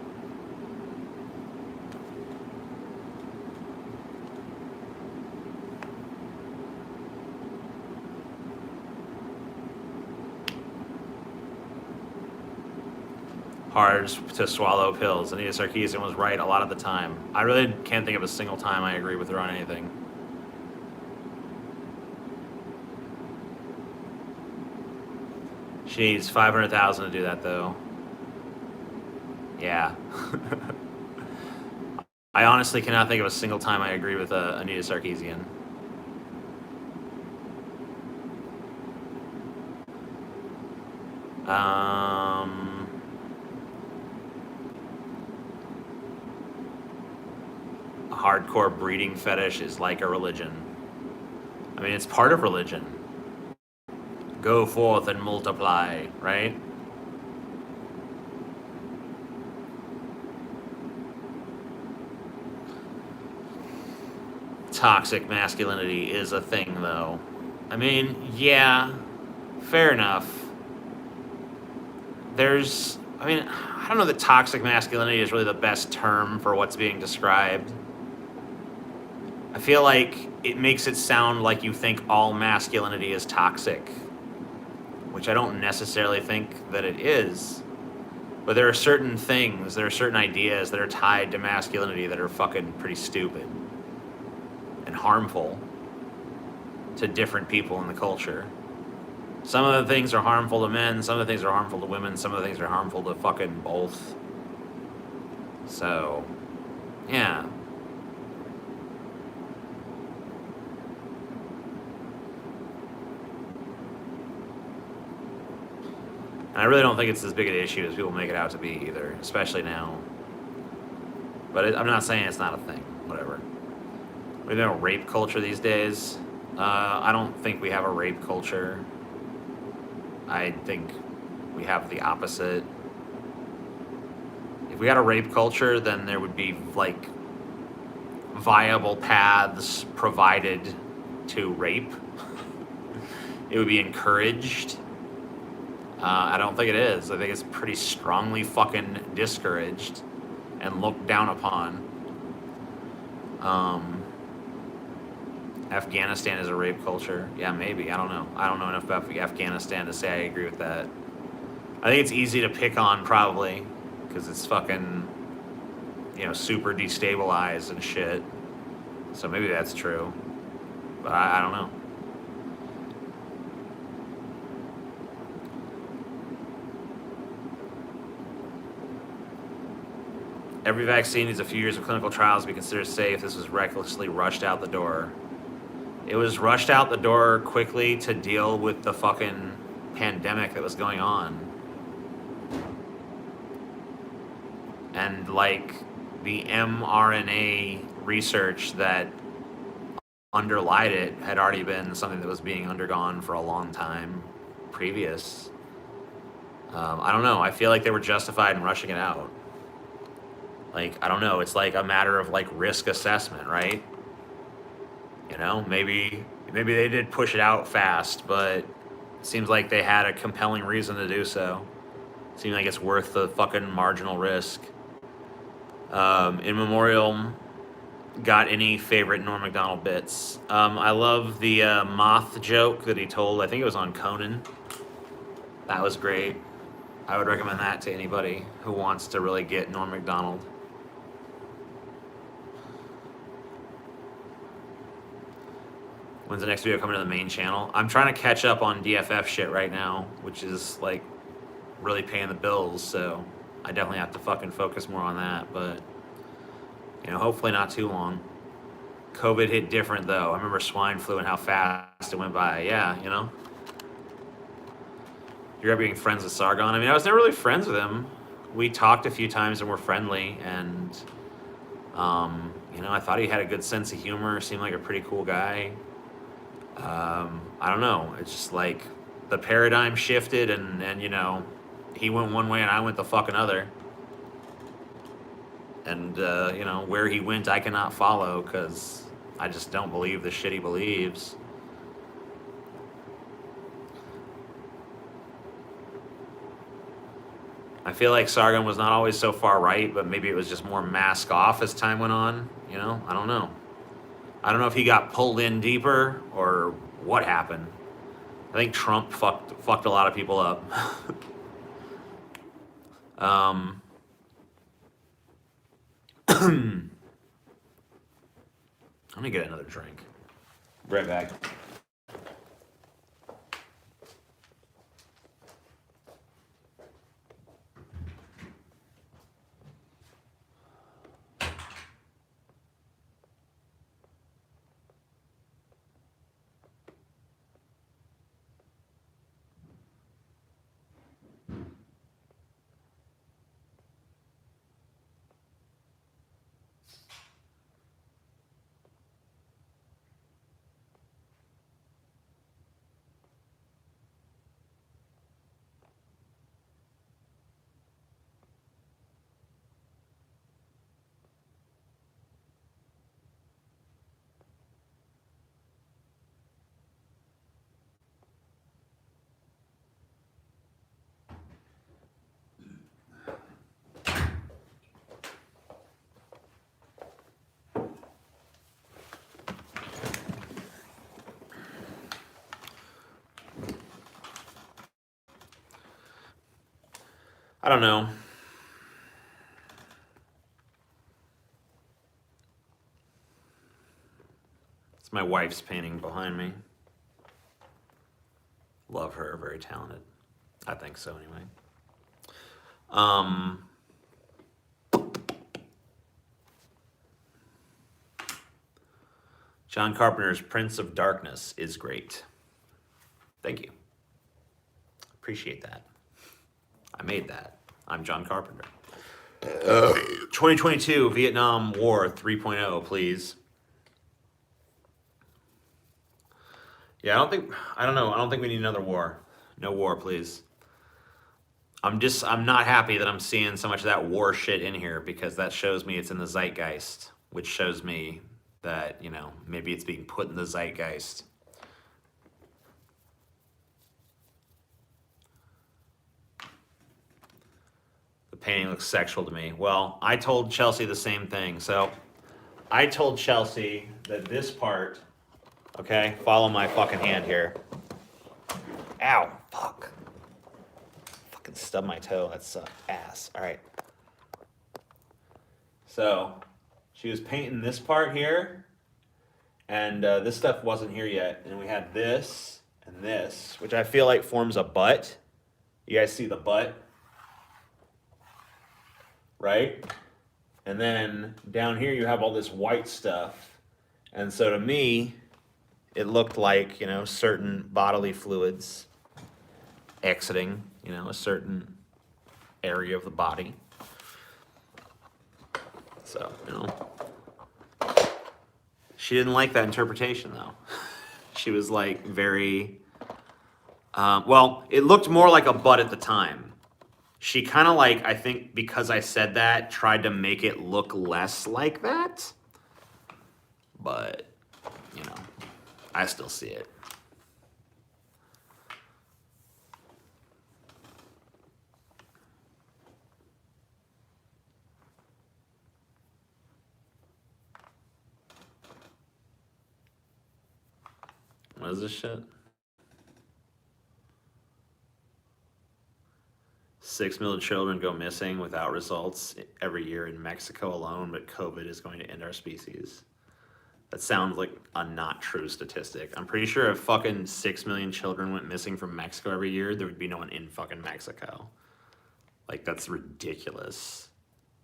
S1: hard to swallow pills. Anita Sarkeesian was right a lot of the time. I really can't think of a single time I agree with her on anything. She needs 500,000 to do that, though. Yeah. I honestly cannot think of a single time I agree with Anita Sarkeesian. A hardcore breeding fetish is like a religion. I mean, it's part of religion. Go forth and multiply, right? Toxic masculinity is a thing, though. I mean, yeah, fair enough. I don't know that toxic masculinity is really the best term for what's being described. I feel like it makes it sound like you think all masculinity is toxic, which I don't necessarily think that it is. But there are certain things, there are certain ideas that are tied to masculinity that are fucking pretty stupid and harmful to different people in the culture. Some of the things are harmful to men, some of the things are harmful to women, some of the things are harmful to fucking both. So, yeah. And I really don't think it's as big an issue as people make it out to be either, especially now. But I'm not saying it's not a thing, whatever. We have a rape culture these days. I don't think we have a rape culture. I think we have the opposite. If we had a rape culture, then there would be like viable paths provided to rape. It would be encouraged. I don't think it is. I think it's pretty strongly fucking discouraged and looked down upon. Afghanistan is a rape culture. Yeah, maybe. I don't know. I don't know enough about Afghanistan to say I agree with that. I think it's easy to pick on, probably, because it's fucking, super destabilized and shit. So maybe that's true. But I don't know. Every vaccine needs a few years of clinical trials to be considered safe. This was recklessly rushed out the door. It was rushed out the door quickly to deal with the fucking pandemic that was going on. And like the mRNA research that underlied it had already been something that was being undergone for a long time previous. I don't know. I feel like they were justified in rushing it out. Like, I don't know. It's like a matter of like risk assessment, right? Maybe they did push it out fast, but it seems like they had a compelling reason to do so. It seems like it's worth the fucking marginal risk. In memoriam, got any favorite Norm Macdonald bits? I love the moth joke that he told. I think it was on Conan. That was great. I would recommend that to anybody who wants to really get Norm Macdonald. When's the next video coming to the main channel? I'm trying to catch up on DFF shit right now, which is like really paying the bills, so I definitely have to fucking focus more on that, but hopefully not too long. COVID hit different though. I remember swine flu and how fast it went by. Yeah, You're being friends with Sargon. I mean, I was never really friends with him. We talked a few times and were friendly, and I thought he had a good sense of humor, seemed like a pretty cool guy. I don't know. It's just like the paradigm shifted and he went one way and I went the fucking other. And, where he went, I cannot follow because I just don't believe the shit he believes. I feel like Sargon was not always so far right, but maybe it was just more mask off as time went on. I don't know. I don't know if he got pulled in deeper or what happened. I think Trump fucked a lot of people up. Um, I'm gonna get another drink. Right back. I don't know. It's my wife's painting behind me. Love her, very talented. I think so anyway. John Carpenter's Prince of Darkness is great. Thank you. Appreciate that. I made that. I'm John Carpenter. 2022 Vietnam War 3.0, please. Yeah, I don't know. I don't think we need another war. No war, please. I'm not happy that I'm seeing so much of that war shit in here, because that shows me it's in the zeitgeist, which shows me that, you know, maybe it's being put in the zeitgeist. The painting looks sexual to me. Well, I told Chelsea the same thing. So I told Chelsea that this part, okay, follow my fucking hand here. Ow, fuck. Fucking stubbed my toe, that's ass. All right. So she was painting this part here, and this stuff wasn't here yet. And we had this and this, which I feel like forms a butt. You guys see the butt? Right? And then down here you have all this white stuff. And so to me, it looked like, you know, certain bodily fluids exiting, you know, a certain area of the body. So, you know, she didn't like that interpretation though. She was like very, well, it looked more like a butt at the time. She kind of like, I think because I said that, tried to make it look less like that. But, you know, I still see it. What is this shit? 6 million children go missing without results every year in Mexico alone, but COVID is going to end our species. That sounds like a not true statistic. I'm pretty sure if fucking 6 million children went missing from Mexico every year, there would be no one in fucking Mexico. Like, that's ridiculous.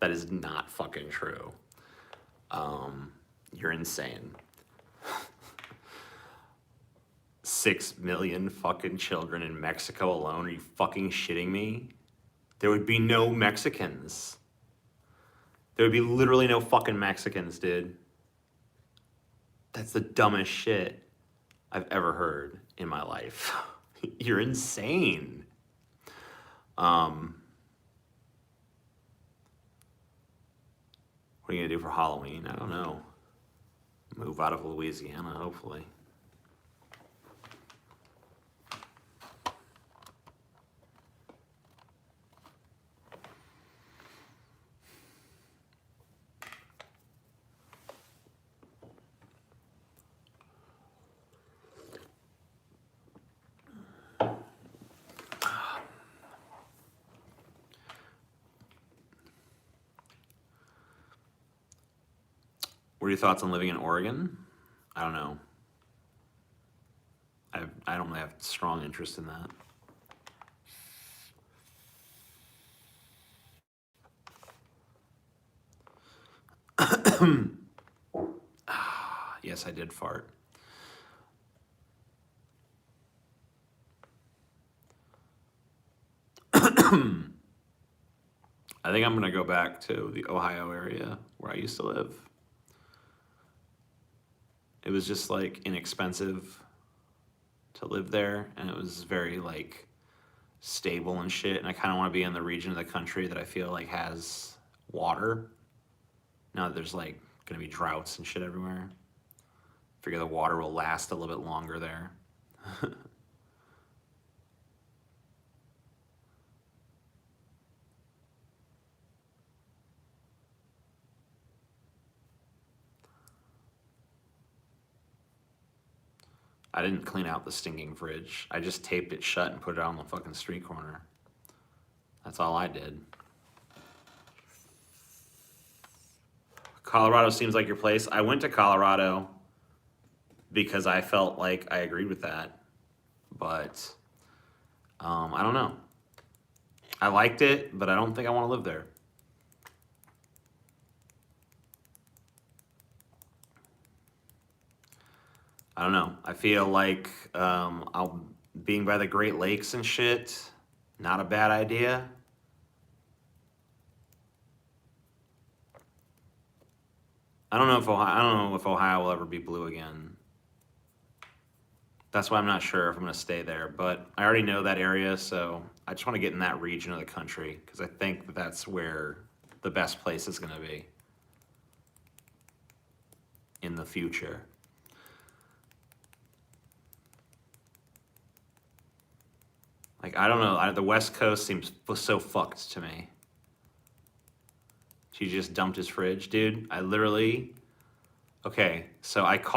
S1: That is not fucking true. You're insane. 6 million fucking children in Mexico alone? Are you fucking shitting me? There would be no Mexicans. There would be literally no fucking Mexicans, dude. That's the dumbest shit I've ever heard in my life. You're insane. What are you gonna do for Halloween? I don't know. Move out of Louisiana, hopefully. What are your thoughts on living in Oregon? I don't know. I don't really have strong interest in that. Yes, I did fart. I think I'm gonna go back to the Ohio area where I used to live. It was just like inexpensive to live there, and it was very like stable and shit. And I kind of want to be in the region of the country that I feel like has water. Now that there's like gonna be droughts and shit everywhere, figure the water will last a little bit longer there. I didn't clean out the stinking fridge. I just taped it shut and put it on the fucking street corner. That's all I did. Colorado seems like your place. I went to Colorado because I felt like I agreed with that. But I don't know. I liked it, but I don't think I want to live there. I don't know. I feel like being by the Great Lakes and shit, not a bad idea. I don't know if Ohio will ever be blue again. That's why I'm not sure if I'm gonna stay there. But I already know that area, so I just want to get in that region of the country because I think that that's where the best place is gonna be in the future. Like, I don't know, the West Coast seems so fucked to me. She just dumped his fridge. Dude, I literally... Okay, so I looked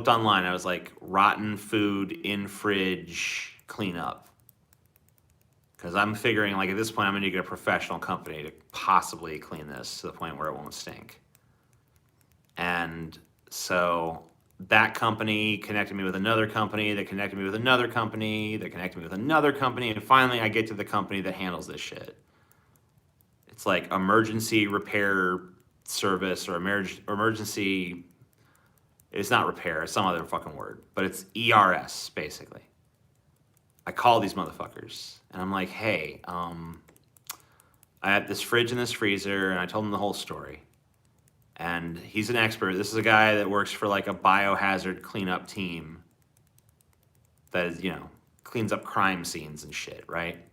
S1: online, I was like, rotten food in fridge cleanup. Because I'm figuring, like, at this point, I'm gonna get a professional company to possibly clean this to the point where it won't stink. And so that company connected me with another company that connected me with another company that connected me with another company, and finally I get to the company that handles this shit. It's like emergency repair service or emergency, it's not repair, it's some other fucking word, but it's ERS basically. I call these motherfuckers and I'm like, hey, I have this fridge and this freezer, and I told him the whole story. And he's an expert. This is a guy that works for like a biohazard cleanup team that is, cleans up crime scenes and shit, right?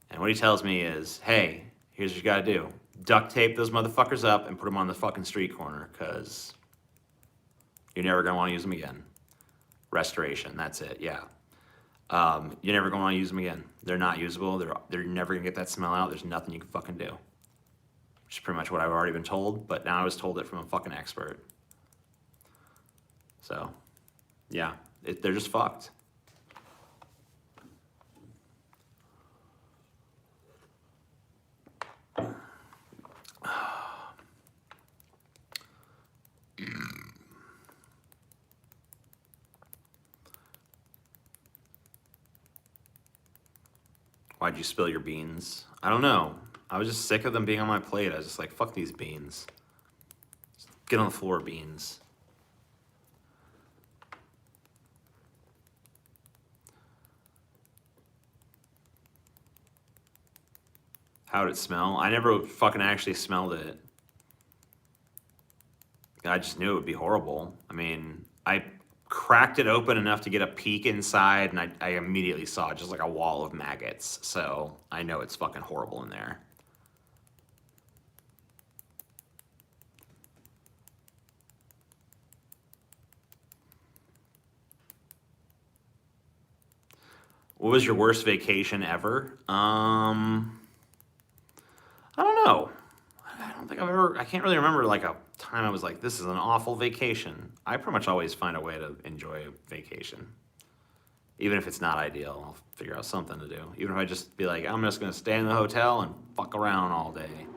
S1: And what he tells me is, hey, here's what you gotta do. Duct tape those motherfuckers up and put them on the fucking street corner, because you're never gonna wanna use them again. Restoration, that's it, yeah. You're never gonna wanna use them again. They're not usable, they're never gonna get that smell out, there's nothing you can fucking do. Which is pretty much what I've already been told, but now I was told it from a fucking expert. So, yeah, they're just fucked. Why'd you spill your beans? I don't know. I was just sick of them being on my plate. I was just like, fuck these beans. Just get on the floor, beans. How'd it smell? I never fucking actually smelled it. I just knew it would be horrible. I mean, I cracked it open enough to get a peek inside, and I immediately saw just like a wall of maggots. So I know it's fucking horrible in there. What was your worst vacation ever? I don't know. I don't think I can't really remember like a time I was like, this is an awful vacation. I pretty much always find a way to enjoy a vacation. Even if it's not ideal, I'll figure out something to do. Even if I just be like, I'm just gonna stay in the hotel and fuck around all day.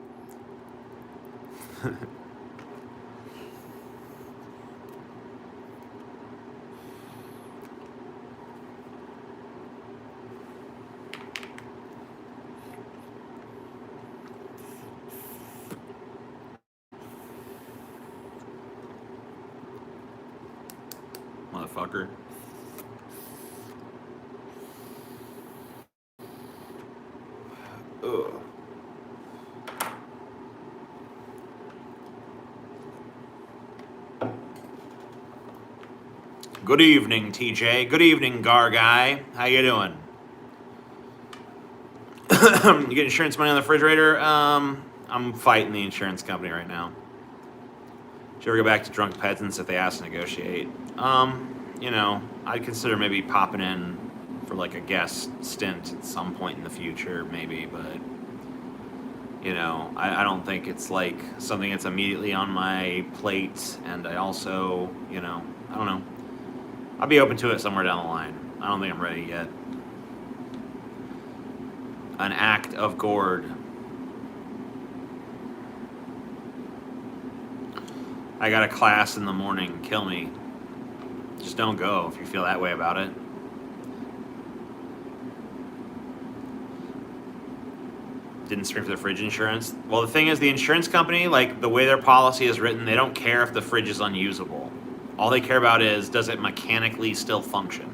S1: Motherfucker. Ugh. Good evening, TJ. Good evening, Gar Guy. How you doing? You get insurance money on the refrigerator? I'm fighting the insurance company right now. Should you ever go back to drunk peasants if they ask to negotiate? You know, I'd consider maybe popping in for like a guest stint at some point in the future, maybe, but you know, I don't think it's like something that's immediately on my plate, and I also, you know, I don't know. I'll be open to it somewhere down the line. I don't think I'm ready yet. An act of gourd. I got a class in the morning. Kill me. Just don't go if you feel that way about it. Didn't spring for the fridge insurance. Well, the thing is, the insurance company, like the way their policy is written, they don't care if the fridge is unusable. All they care about is, does it mechanically still function?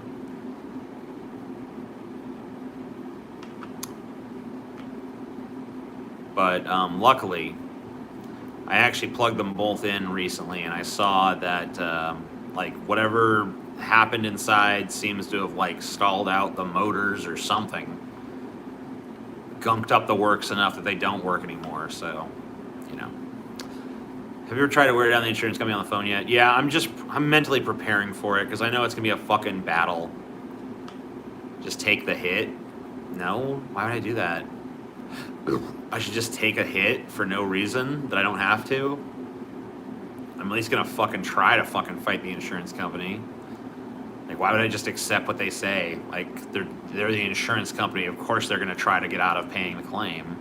S1: But luckily, I actually plugged them both in recently, and I saw that like whatever happened inside seems to have like stalled out the motors or something, gunked up the works enough that they don't work anymore. So, you know. Have you ever tried to wear down the insurance company on the phone yet? Yeah, I'm mentally preparing for it because I know it's gonna be a fucking battle. Just take the hit? No, why would I do that? I should just take a hit for no reason that I don't have to. I'm at least gonna fucking try to fucking fight the insurance company. Like, why would I just accept what they say? Like, they're the insurance company. Of course they're gonna try to get out of paying the claim.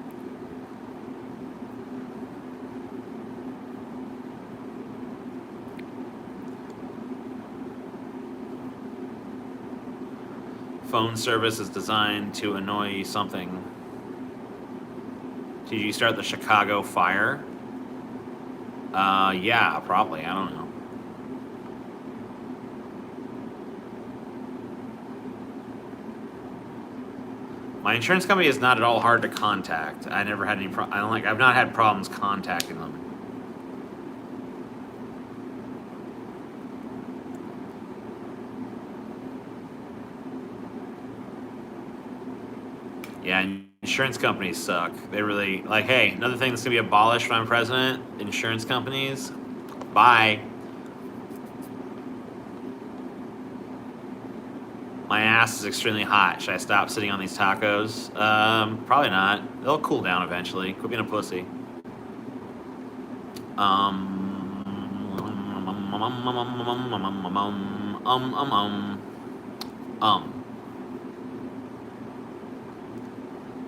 S1: Phone service is designed to annoy something. Did you start the Chicago fire? Yeah, probably. I don't know. My insurance company is not at all hard to contact. I never had any I've not had problems contacting them. Yeah, insurance companies suck. They really, like, hey, another thing that's going to be abolished when I'm president, insurance companies, bye. My ass is extremely hot. Should I stop sitting on these tacos? Probably not. They'll cool down eventually. Quit being a pussy.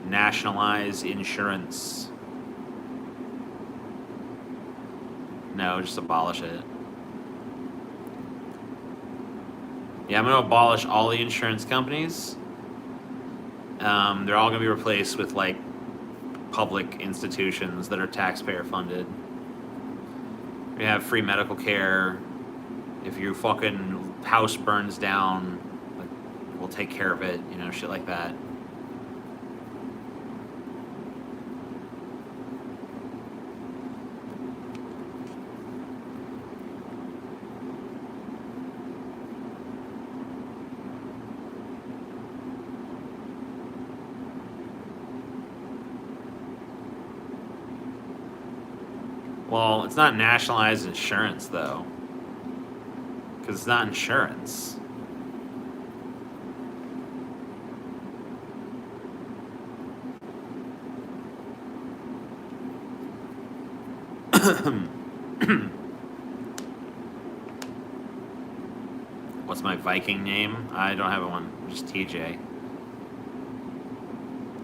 S1: Nationalize insurance. No, just abolish it. Yeah, I'm going to abolish all the insurance companies. They're all going to be replaced with, like, public institutions that are taxpayer funded. We have free medical care. If your fucking house burns down, like, we'll take care of it, you know, shit like that. Well, it's not nationalized insurance, though. Because it's not insurance. What's my Viking name? I don't have one. Just TJ.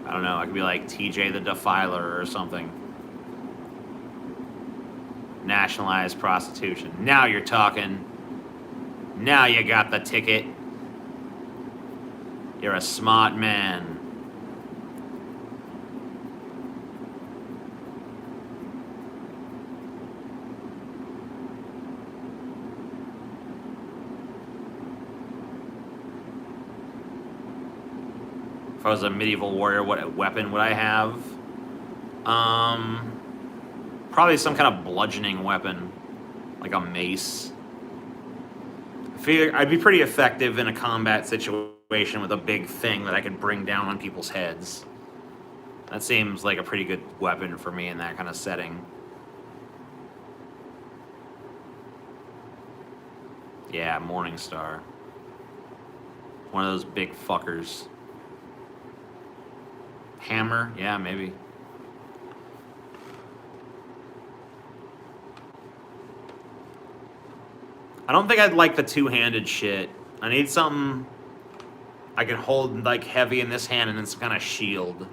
S1: I don't know. I could be like TJ the Defiler or something. nationalize prostitution. Now you're talking. Now you got the ticket. You're a smart man. If I was a medieval warrior, what weapon would I have? Probably some kind of bludgeoning weapon, like a mace. I feel I'd be pretty effective in a combat situation with a big thing that I could bring down on people's heads. That seems like a pretty good weapon for me in that kind of setting. Yeah, Morningstar. One of those big fuckers. Hammer? Yeah, maybe. I don't think I'd like the two-handed shit. I need something I can hold like heavy in this hand and then some kind of shield.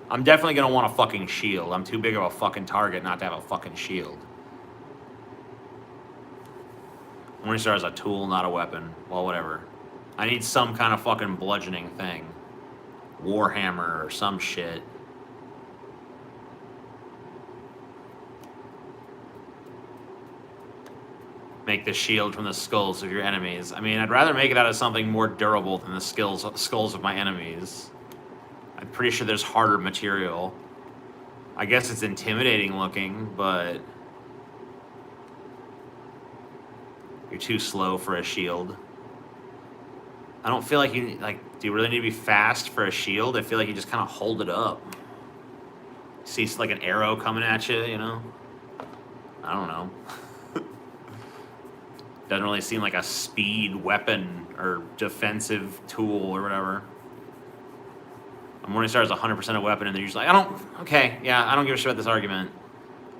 S1: I'm definitely gonna want a fucking shield. I'm too big of a fucking target not to have a fucking shield. Morningstar is a tool, not a weapon. Well, whatever. I need some kind of fucking bludgeoning thing. Warhammer or some shit. Make the shield from the skulls of your enemies. I mean, I'd rather make it out of something more durable than the skulls of my enemies. I'm pretty sure there's harder material. I guess it's intimidating looking, but you're too slow for a shield. I don't feel like you, like, do you really need to be fast for a shield? I feel like you just kind of hold it up. See like an arrow coming at you, you know? I don't know. Doesn't really seem like a speed weapon or defensive tool or whatever. A Morningstar is 100% a weapon, and they're usually like, okay, yeah, I don't give a shit about this argument.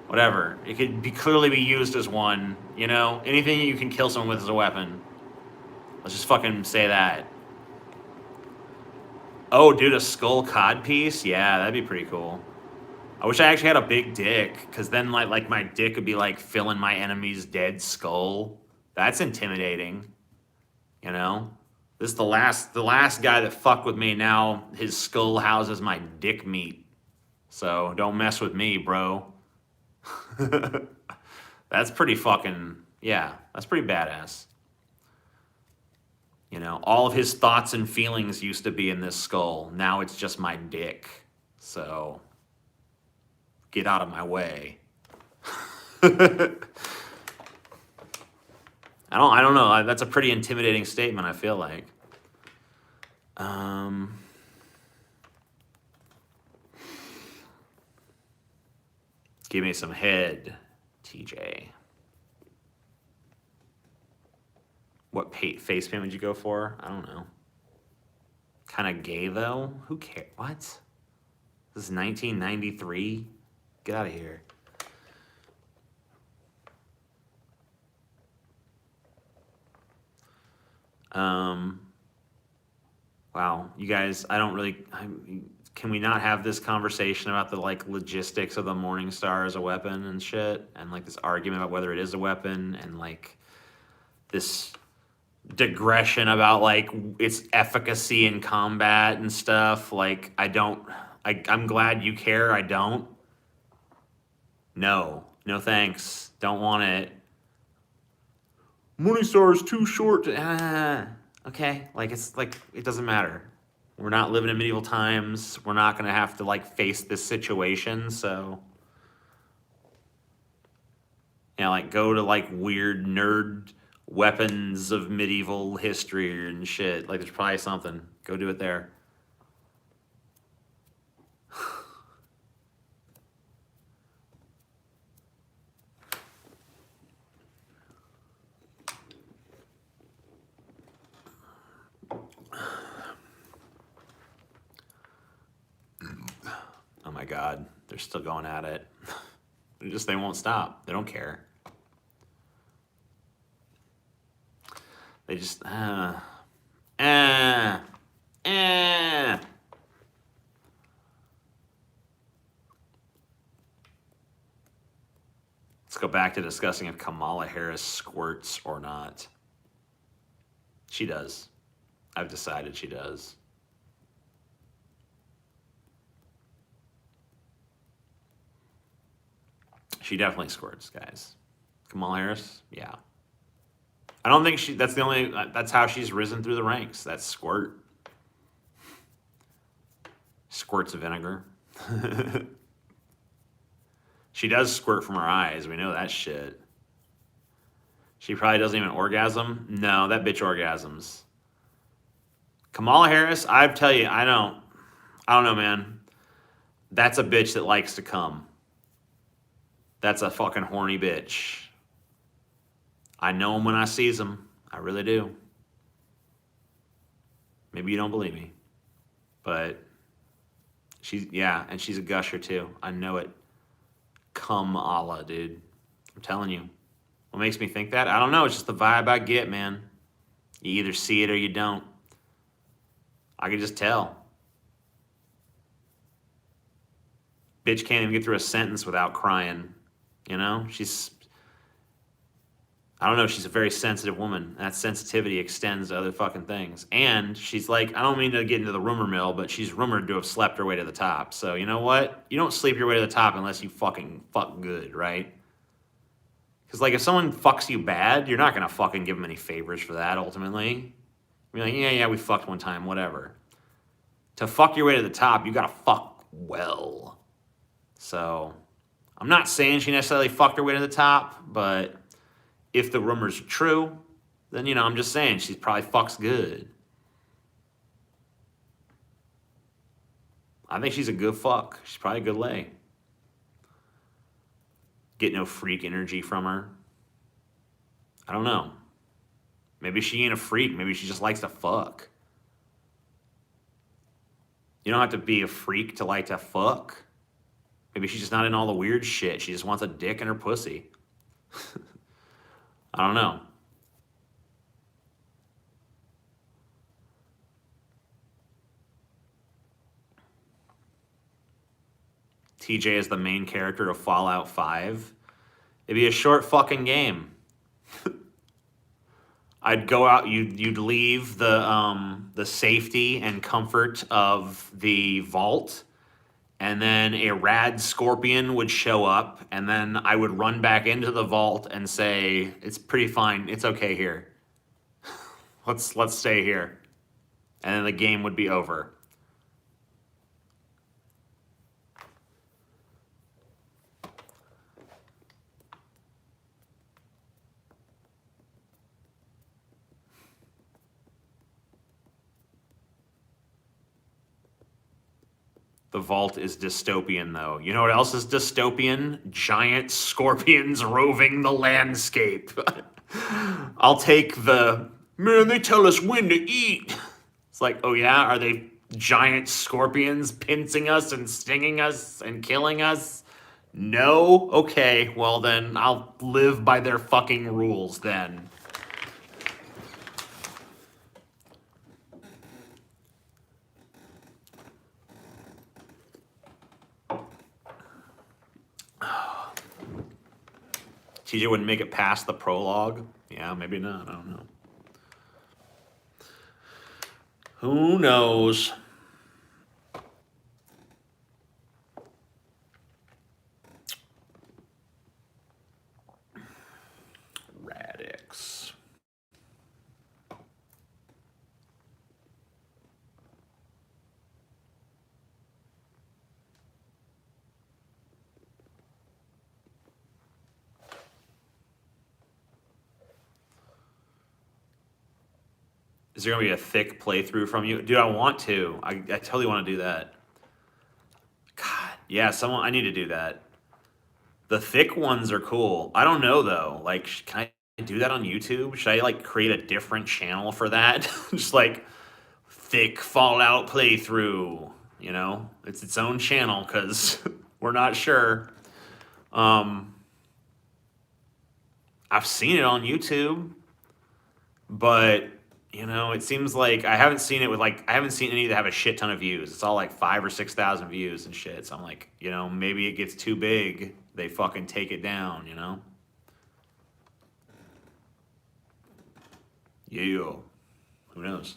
S1: Whatever. It could clearly be used as one, you know? Anything you can kill someone with is a weapon. Let's just fucking say that. Oh, dude, a skull codpiece? Yeah, that'd be pretty cool. I wish I actually had a big dick, because then like my dick would be like filling my enemy's dead skull. That's intimidating. You know? This is the last guy that fucked with me. Now his skull houses my dick meat. So don't mess with me, bro. That's pretty fucking, yeah, that's pretty badass. You know, all of his thoughts and feelings used to be in this skull. Now it's just my dick. So get out of my way. I don't know. That's a pretty intimidating statement, I feel like. Give me some head, TJ. What face paint would you go for? I don't know. Kind of gay, though? Who cares? What? This is 1993? Get out of here. Wow, you guys, can we not have this conversation about the like logistics of the Morningstar as a weapon and shit, and like this argument about whether it is a weapon, and like this digression about like its efficacy in combat and stuff? Like, I'm glad you care. I don't. No thanks. Don't want it. Morningstar is too short. Okay, like it's like it doesn't matter. We're not living in medieval times. We're not gonna have to like face this situation. So, yeah, like go to like weird nerd weapons of medieval history and shit. Like there's probably something. Go do it there. Oh my God, they're still going at it. They won't stop. They don't care. They just, Let's go back to discussing if Kamala Harris squirts or not. She does. I've decided she does. She definitely squirts, guys. Kamala Harris, yeah. I don't think that's the only, that's how she's risen through the ranks. That's squirt. Squirts of vinegar. She does squirt from her eyes. We know that shit. She probably doesn't even orgasm. No, that bitch orgasms. Kamala Harris, I tell you, I don't know, man. That's a bitch that likes to come. That's a fucking horny bitch. I know him when I sees him. I really do. Maybe you don't believe me. But she's, yeah, and she's a gusher too. I know it. Kamala, dude. I'm telling you. What makes me think that? I don't know. It's just the vibe I get, man. You either see it or you don't. I can just tell. Bitch can't even get through a sentence without crying. You know? I don't know, she's a very sensitive woman. That sensitivity extends to other fucking things. And she's like, I don't mean to get into the rumor mill, but she's rumored to have slept her way to the top. So you know what? You don't sleep your way to the top unless you fucking fuck good, right? Because like if someone fucks you bad, you're not going to fucking give them any favors for that ultimately. You're like, yeah, we fucked one time, whatever. To fuck your way to the top, you got to fuck well. So I'm not saying she necessarily fucked her way to the top, but if the rumors are true, then, you know, I'm just saying she probably fucks good. I think she's a good fuck. She's probably a good lay. Get no freak energy from her. I don't know. Maybe she ain't a freak. Maybe she just likes to fuck. You don't have to be a freak to like to fuck. Maybe she's just not in all the weird shit. She just wants a dick in her pussy. I don't know. TJ is the main character of Fallout 5. It'd be a short fucking game. I'd go out, you'd leave the safety and comfort of the vault, and then a rad scorpion would show up, and then I would run back into the vault and say, it's pretty fine, it's okay here. Let's stay here. And then the game would be over. The vault is dystopian, though. You know what else is dystopian? Giant scorpions roving the landscape. I'll take the, man, they tell us when to eat. It's like, oh yeah? Are they giant scorpions pincing us and stinging us and killing us? No? Okay, well then I'll live by their fucking rules then. TJ wouldn't make it past the prologue. Yeah, maybe not. I don't know. Who knows? Radix. Is there going to be a thick playthrough from you? Dude, I want to. I totally want to do that. God, yeah, I need to do that. The thick ones are cool. I don't know, though. Like, can I do that on YouTube? Should I, like, create a different channel for that? Just, like, thick Fallout playthrough, you know? It's its own channel, because we're not sure. I've seen it on YouTube, but... You know, it seems like I haven't seen it with I haven't seen any that have a shit ton of views. It's all like 5,000 or 6,000 views and shit. So I'm like, you know, maybe it gets too big. They fucking take it down, you know? Yeah. Who knows?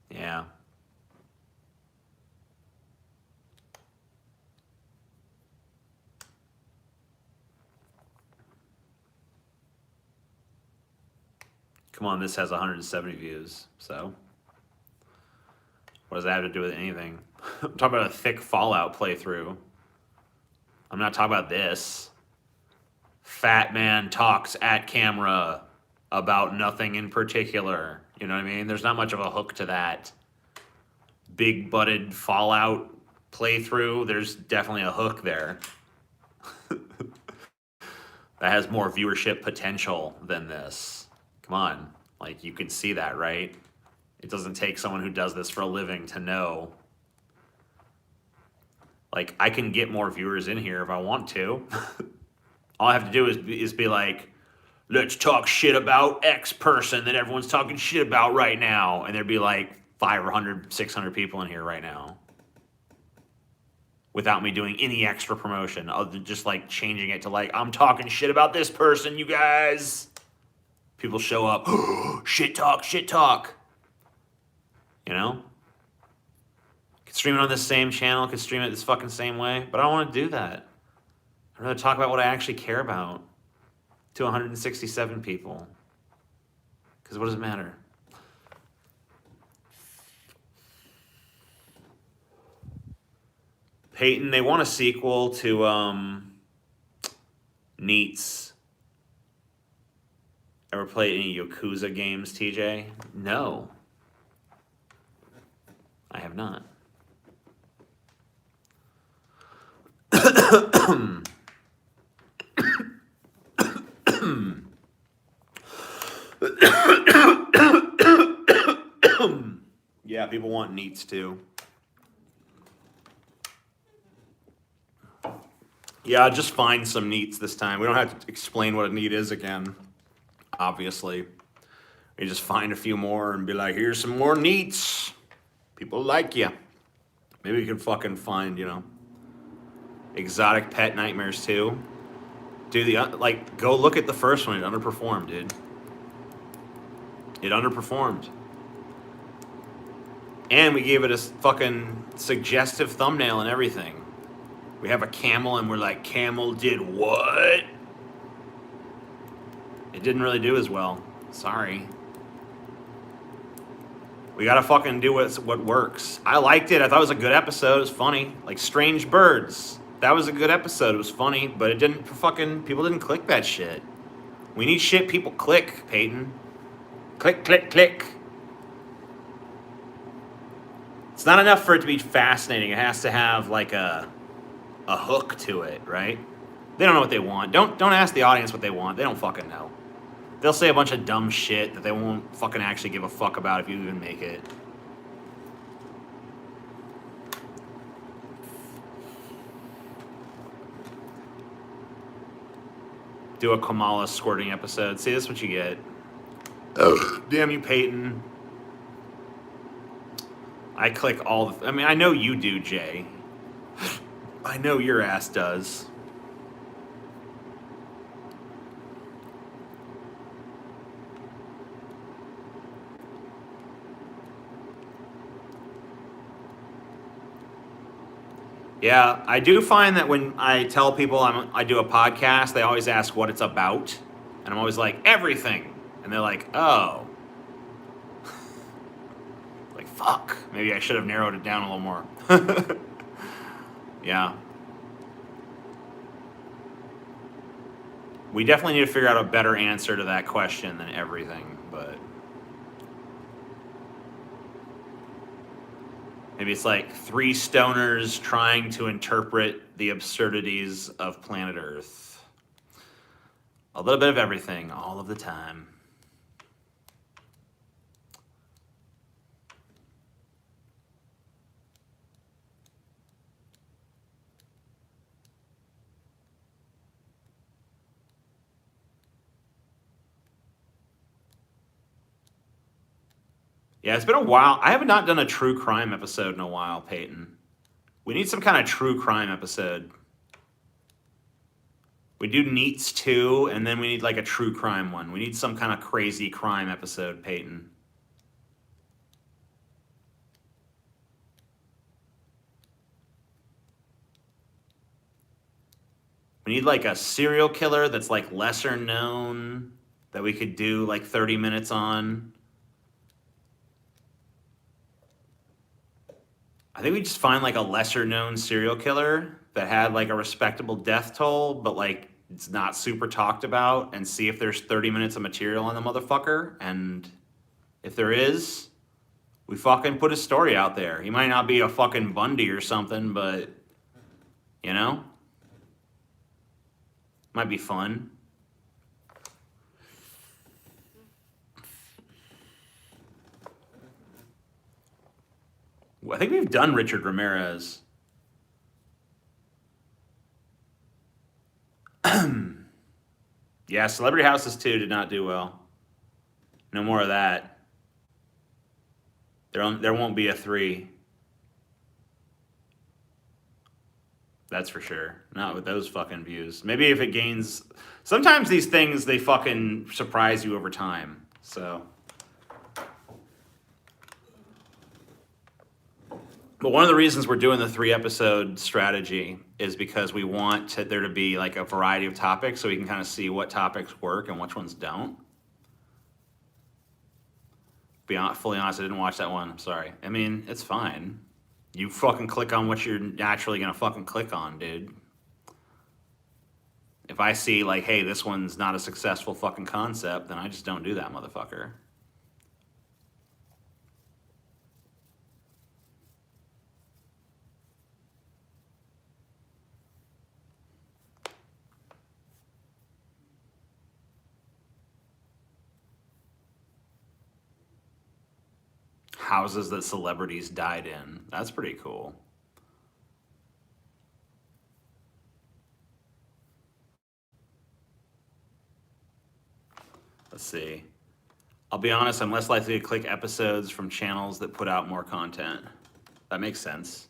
S1: Yeah. Come on, this has 170 views, so what does that have to do with anything? I'm talking about a thick Fallout playthrough. I'm not talking about this. Fat man talks at camera about nothing in particular. You know what I mean? There's not much of a hook to that. Big butted Fallout playthrough, there's definitely a hook there. That has more viewership potential than this. Come on, like you can see that, right? It doesn't take someone who does this for a living to know. Like, I can get more viewers in here if I want to. All I have to do is be like, let's talk shit about X person that everyone's talking shit about right now. And there'd be like 500, 600 people in here right now. Without me doing any extra promotion, other than just like changing it to like, I'm talking shit about this person, you guys. People show up, shit talk, shit talk. You know? Could stream it on this same channel, could stream it this fucking same way, but I don't want to do that. I'd rather talk about what I actually care about to 167 people. Because what does it matter? Peyton, they want a sequel to Neats. Ever played any Yakuza games, TJ? No. I have not. Yeah, people want Neats too. Yeah, just find some Neats this time. We don't have to explain what a Neat is again, obviously. We just find a few more and be like, here's some more Neats. People like you. Maybe we can fucking find, you know, Exotic Pet Nightmares 2. Dude, like, go look at the first one. It underperformed, dude. It underperformed. And we gave it a fucking suggestive thumbnail and everything. We have a camel and we're like, camel did what? It didn't really do as well. Sorry. We gotta fucking do what works. I liked it. I thought it was a good episode. It was funny. Like Strange Birds. That was a good episode. It was funny, but it didn't fucking, people didn't click that shit. We need shit people click, Peyton. Click, click, click. It's not enough for it to be fascinating. It has to have like a hook to it, right? They don't know what they want. Don't ask the audience what they want. They don't fucking know. They'll say a bunch of dumb shit that they won't fucking actually give a fuck about if you even make it. Do a Kamala squirting episode. See, this is what you get. Oh, damn you, Peyton. I click all the... I mean, I know you do, Jay. I know your ass does. Yeah, I do find that when I tell people I do a podcast, they always ask what it's about. And I'm always like, everything. And they're like, oh. Like, fuck. Maybe I should have narrowed it down a little more. Yeah. We definitely need to figure out a better answer to that question than everything, but... Maybe it's like 3 stoners trying to interpret the absurdities of planet Earth. A little bit of everything, all of the time. Yeah, it's been a while. I have not done a true crime episode in a while, Peyton. We need some kind of true crime episode. We do Neats too, and then we need like a true crime one. We need some kind of crazy crime episode, Peyton. We need like a serial killer that's like lesser known that we could do like 30 minutes on. I think we just find like a lesser known serial killer that had like a respectable death toll, but like it's not super talked about, and see if there's 30 minutes of material on the motherfucker. And if there is, we fucking put a story out there. He might not be a fucking Bundy or something, but you know, might be fun. I think we've done Richard Ramirez. Yeah, Celebrity Houses 2 did not do well. No more of that. There won't be a 3. That's for sure. Not with those fucking views. Maybe if it gains... Sometimes these things, they fucking surprise you over time. So... But one of the reasons we're doing the 3-episode strategy is because we want there to be like a variety of topics, so we can kind of see what topics work and which ones don't. Be fully honest, I didn't watch that one. I'm sorry. I mean, it's fine. You fucking click on what you're naturally gonna fucking click on, dude. If I see like, hey, this one's not a successful fucking concept, then I just don't do that, motherfucker. Houses that celebrities died in. That's pretty cool. Let's see. I'll be honest, I'm less likely to click episodes from channels that put out more content. That makes sense.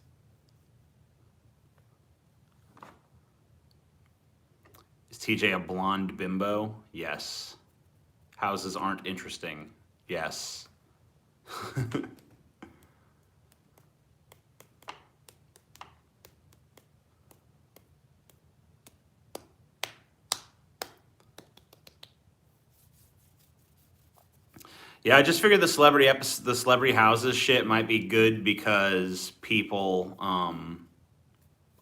S1: Is TJ a blonde bimbo? Yes. Houses aren't interesting. Yes. Yeah, I just figured the celebrity houses shit might be good because people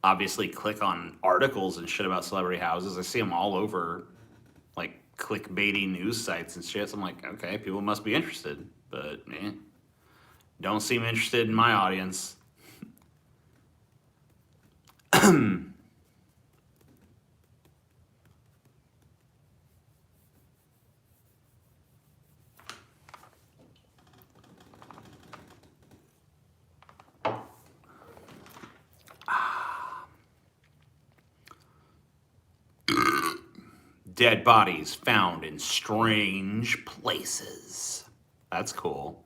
S1: obviously click on articles and shit about celebrity houses. I see them all over like clickbaity news sites and shit. So I'm like, okay, people must be interested, but don't seem interested in my audience. Dead bodies found in strange places. That's cool.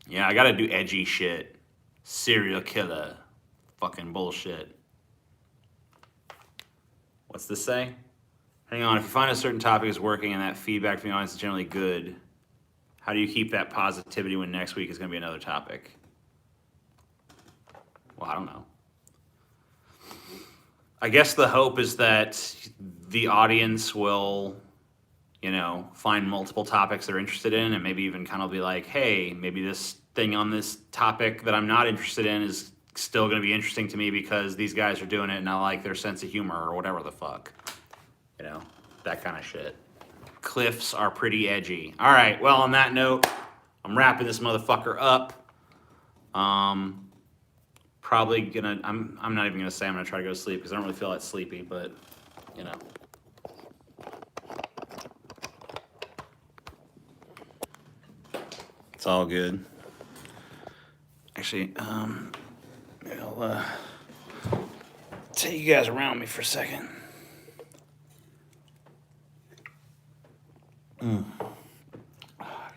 S1: Yeah, I gotta do edgy shit. Serial killer. Fucking bullshit. What's this say? Hang on, if you find a certain topic is working and that feedback from the audience is generally good, how do you keep that positivity when next week is gonna be another topic? Well, I don't know. I guess the hope is that the audience will, you know, find multiple topics they're interested in, and maybe even kind of be like, hey, maybe this thing on this topic that I'm not interested in is still going to be interesting to me because these guys are doing it and I like their sense of humor or whatever the fuck. You know, that kind of shit. Cliffs are pretty edgy. All right, well, on that note, I'm wrapping this motherfucker up. Probably gonna, I'm not even gonna say I'm gonna try to go to sleep because I don't really feel that sleepy, but you know. It's all good. Actually, maybe I'll take you guys around me for a second.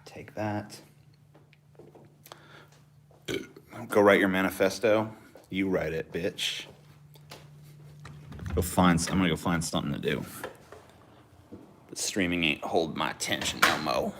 S1: Take that. Go write your manifesto. You write it, bitch. I'm gonna go find something to do. But streaming ain't holding my attention no mo.